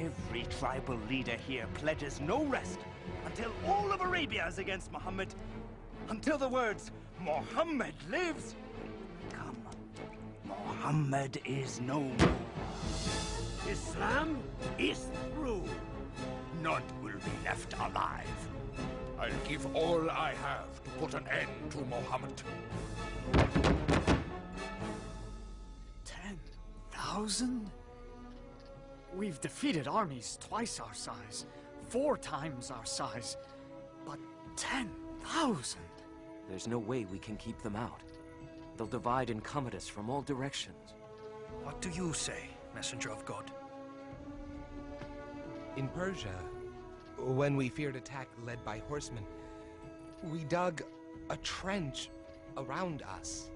Every tribal leader here pledges no rest until all of Arabia is against Muhammad. Until the words, Muhammad lives, come. Muhammad is no more. Islam is through. None will be left alive. I'll give all I have to put an end to Muhammad. 10,000? We've defeated armies twice our size, 4 times our size, but 10,000? There's no way we can keep them out. They'll divide and come at us from all directions. What do you say, messenger of God? In Persia, when we feared attack led by horsemen, we dug a trench around us.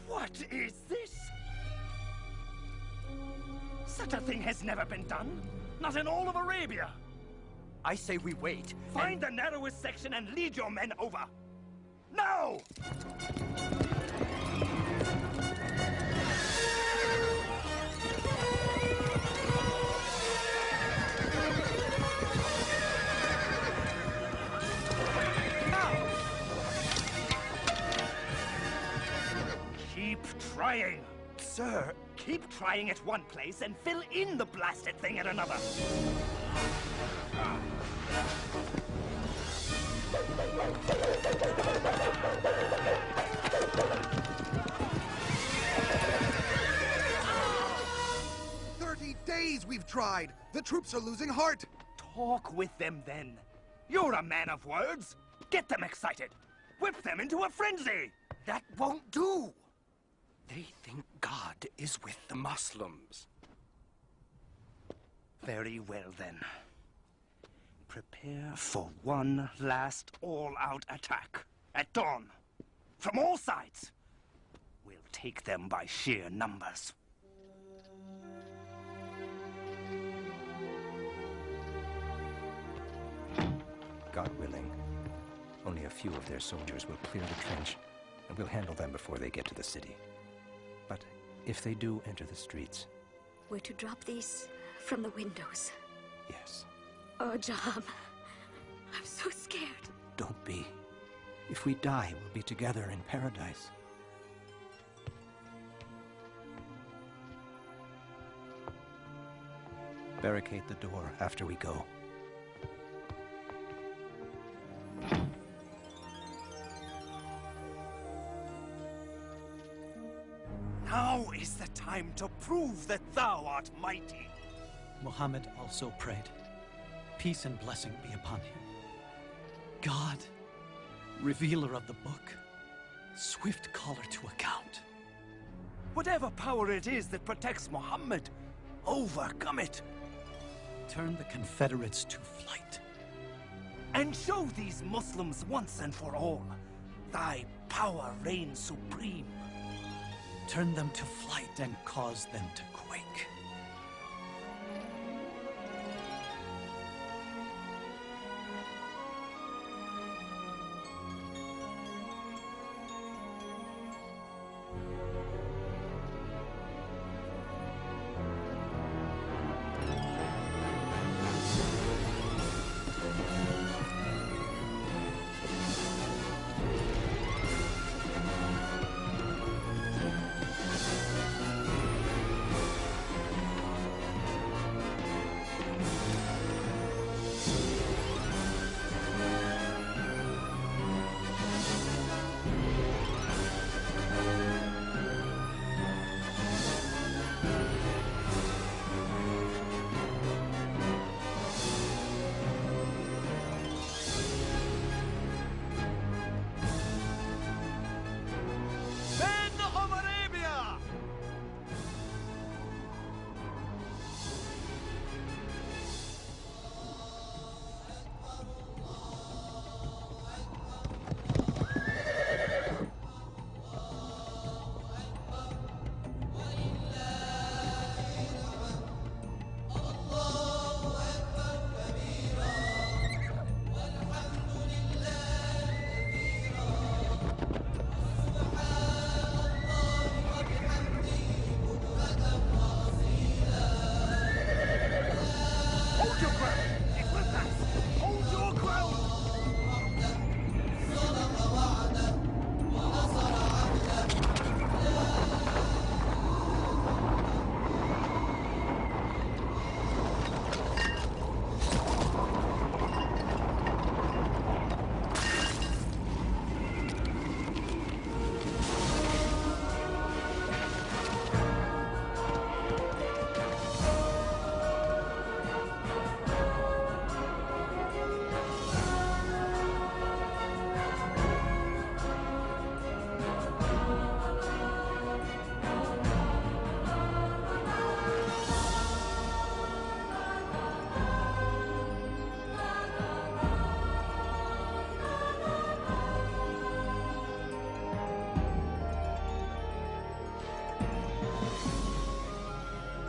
What is this? Such a thing has never been done. Not in all of Arabia. I say we wait. Find the narrowest section and lead your men over. Now! Keep trying. Sir, keep trying at one place and fill in the blasted thing at another. Days we've tried. The troops are losing heart. Talk with them then. You're a man of words. Get them excited. Whip them into a frenzy. That won't do. They think God is with the Muslims. Very well then. Prepare for one last all-out attack. At dawn. From all sides. We'll take them by sheer numbers. God willing, only a few of their soldiers will clear the trench, and we'll handle them before they get to the city. But if they do enter the streets... We're to drop these from the windows. Yes. Oh, Jaham, I'm so scared. Don't be. If we die, we'll be together in paradise. Barricade the door after we go. Now is the time to prove that thou art mighty. Muhammad also prayed, peace and blessing be upon him. God, revealer of the book, swift caller to account. Whatever power it is that protects Muhammad, overcome it. turn the Confederates to flight. And show these Muslims once and for all, thy power reigns supreme. Turn them to flight and cause them to quake.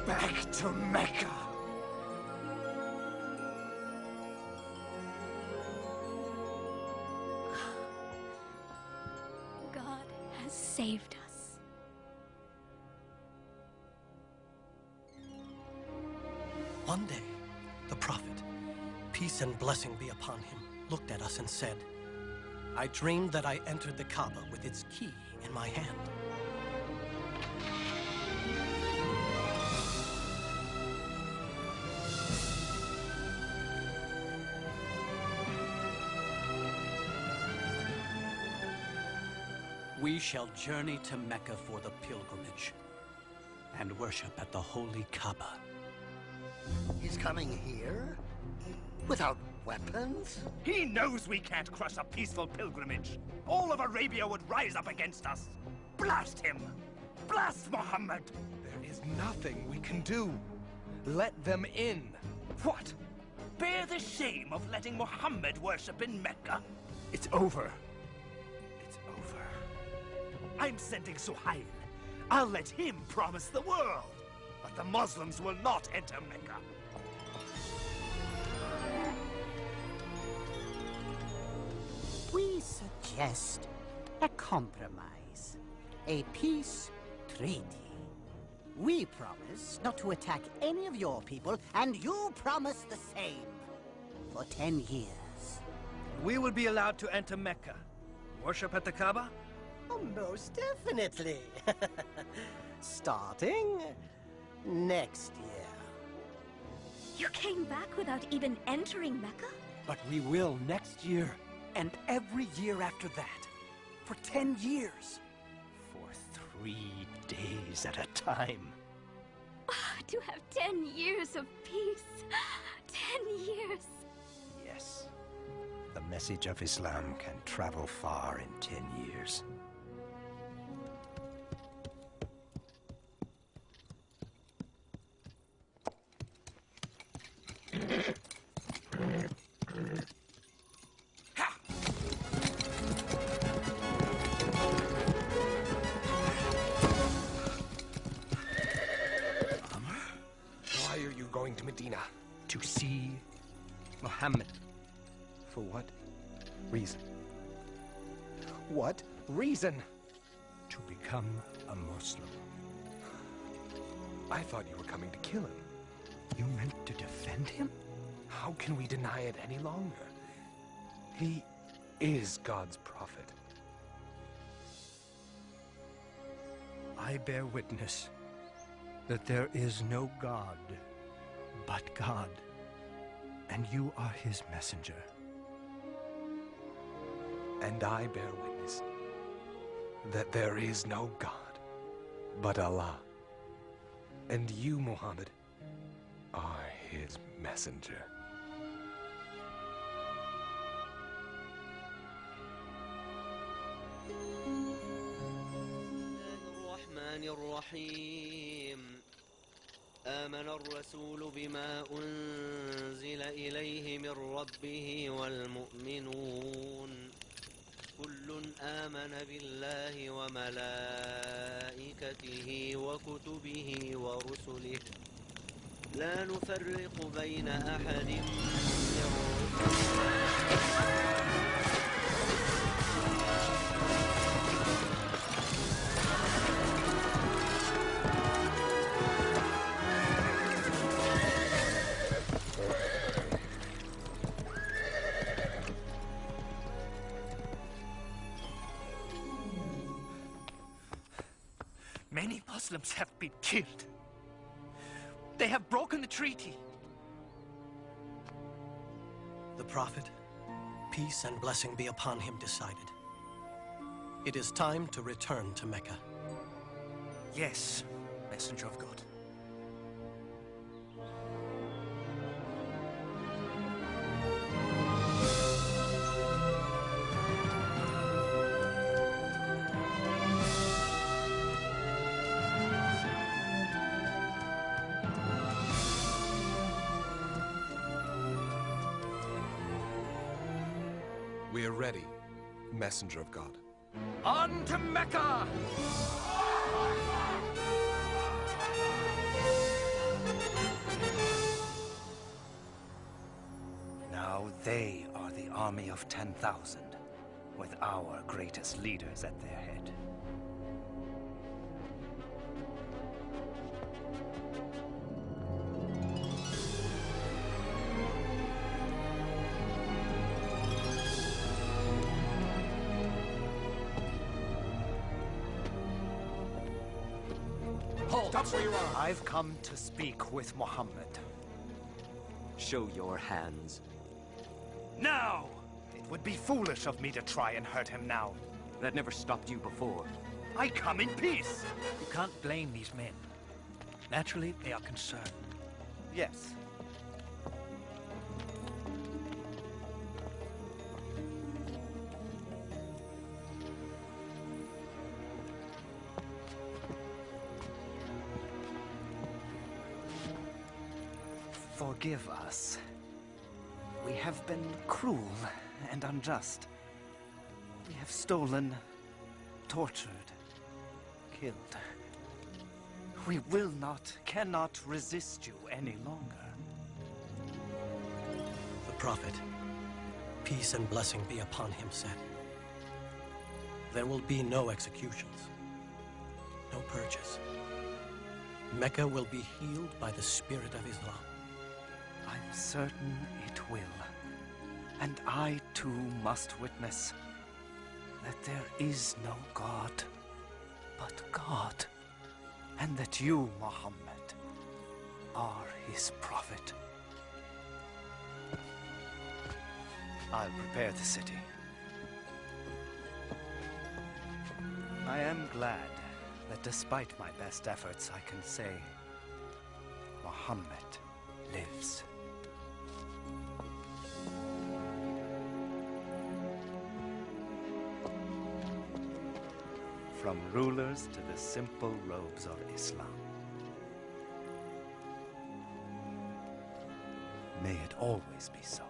Back to Mecca! God has saved us. One day, the prophet, peace and blessing be upon him, looked at us and said, I dreamed that I entered the Kaaba with its key in my hand. We shall journey to Mecca for the pilgrimage and worship at the holy Kaaba. He's coming here? Without weapons? He knows we can't crush a peaceful pilgrimage. All of Arabia would rise up against us. Blast him! Blast Muhammad! There is nothing we can do. Let them in. What? Bear the shame of letting Muhammad worship in Mecca? It's over. I'm sending Suhail. I'll let him promise the world. But the Muslims will not enter Mecca. We suggest a compromise. A peace treaty. We promise not to attack any of your people, and you promise the same. For 10 years. We will be allowed to enter Mecca. Worship at the Kaaba? Oh, most definitely. Starting next year. You came back without even entering Mecca? But we will next year, and every year after that. For 10 years. For 3 days at a time. To have 10 years of peace. 10 years. Yes. The message of Islam can travel far in 10 years. going to Medina? To see Muhammad. For what reason? What reason? To become a Muslim. I thought you were coming to kill him. You meant to defend him? How can we deny it any longer? He is God's prophet. I bear witness that there is no God but God, and you are his messenger. And I bear witness that there is no God but Allah, and you, Muhammad, are his messenger. الرحيم آمن الرسول بما أنزل إليه من ربه والمؤمنون كل آمن بالله وملائكته وكتبه ورسله لا نفرق بين أحد من Many Muslims have been killed. They have broken the treaty. The Prophet, peace and blessing be upon him, decided. It is time to return to Mecca. Yes, Messenger of God. We are ready, Messenger of God. On to Mecca! Now they are the army of 10,000, with our greatest leaders at their head. Stop where you are! I've come to speak with Muhammad. Show your hands. Now! It would be foolish of me to try and hurt him now. That never stopped you before. I come in peace! You can't blame these men. Naturally, they are concerned. Yes. Forgive us. We have been cruel and unjust. We have stolen, tortured, killed. We will not, cannot resist you any longer. The Prophet, peace and blessing be upon him, said, there will be no executions, no purges. Mecca will be healed by the spirit of Islam. I'm certain it will. And I too must witness that there is no God but God, and that you, Muhammad, are his prophet. I'll prepare the city. I am glad that despite my best efforts, I can say Muhammad lives. From rulers to the simple robes of Islam. May it always be so.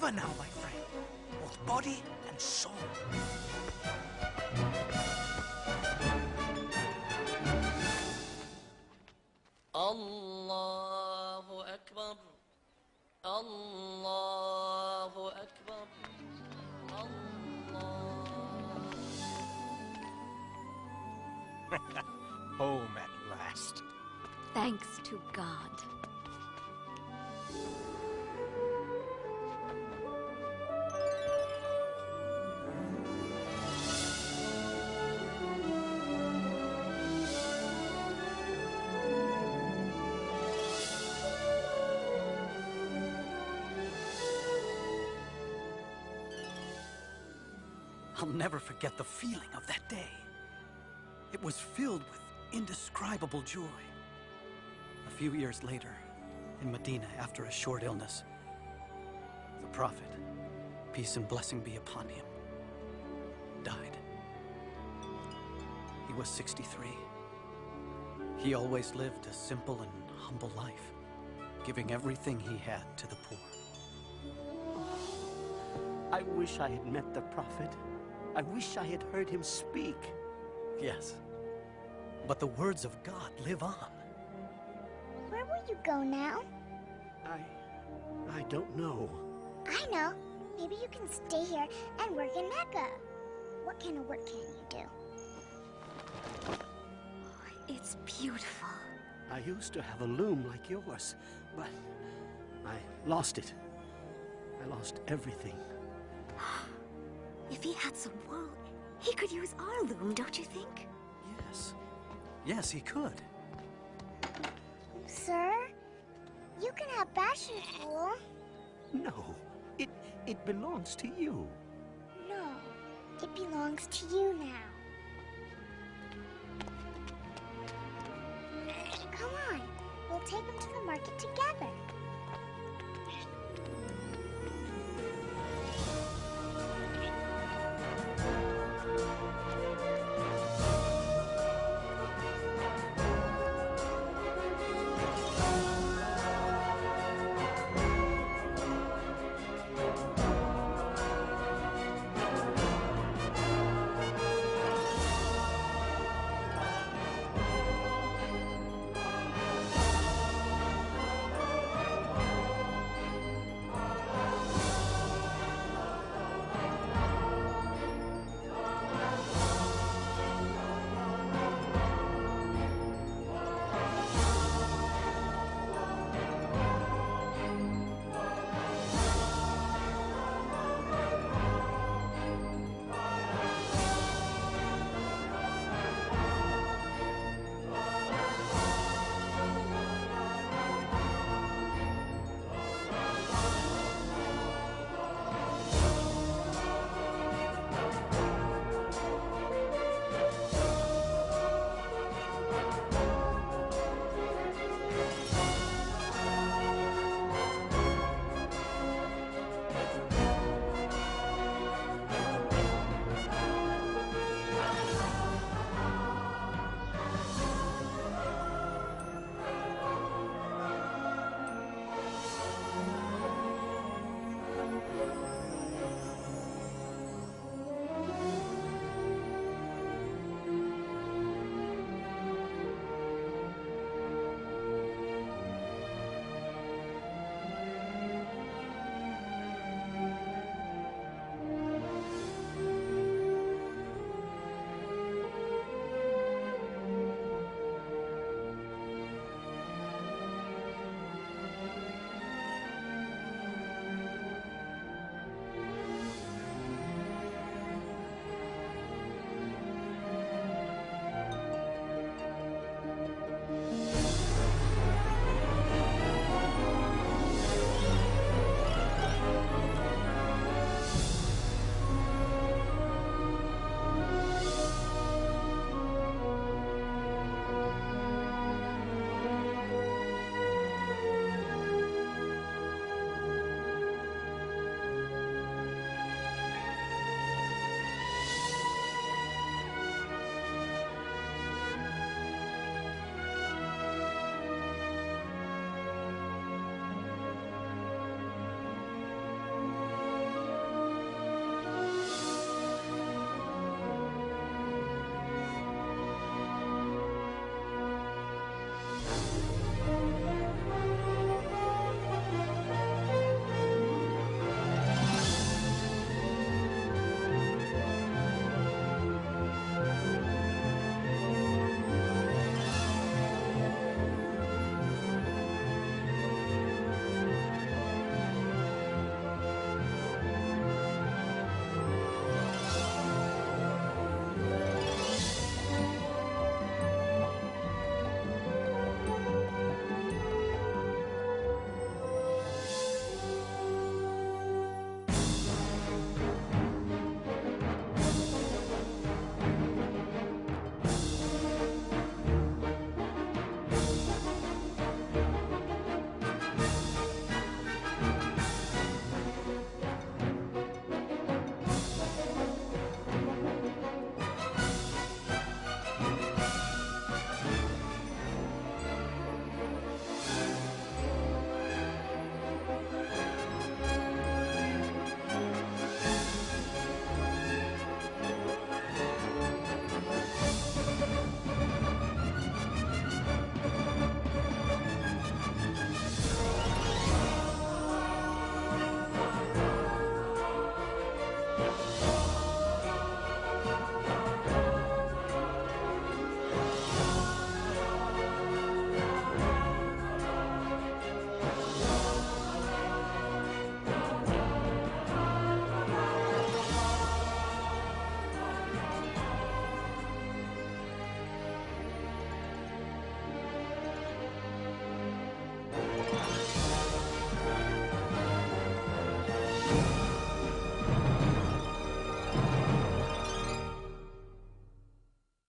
forever now, my friend. Both body and soul. Allahu Akbar. Allahu Akbar. Home at last. Thanks to God. I'll never forget the feeling of that day. It was filled with indescribable joy. A few years later, in Medina, after a short illness, the Prophet, peace and blessing be upon him, died. He was 63. He always lived a simple and humble life, giving everything he had to the poor. I wish I had met the Prophet. I wish I had heard him speak. Yes, but the words of God live on. Where will you go now? I don't know. I know. Maybe you can stay here and work in Mecca. What kind of work can you do? It's beautiful. I used to have a loom like yours, but I lost it. I lost everything. If he had some wool, he could use our loom, don't you think? Yes. Yes, he could. Sir, you can have Bashar's wool. No, it belongs to you. No, it belongs to you now. Come on, we'll take him to the market together.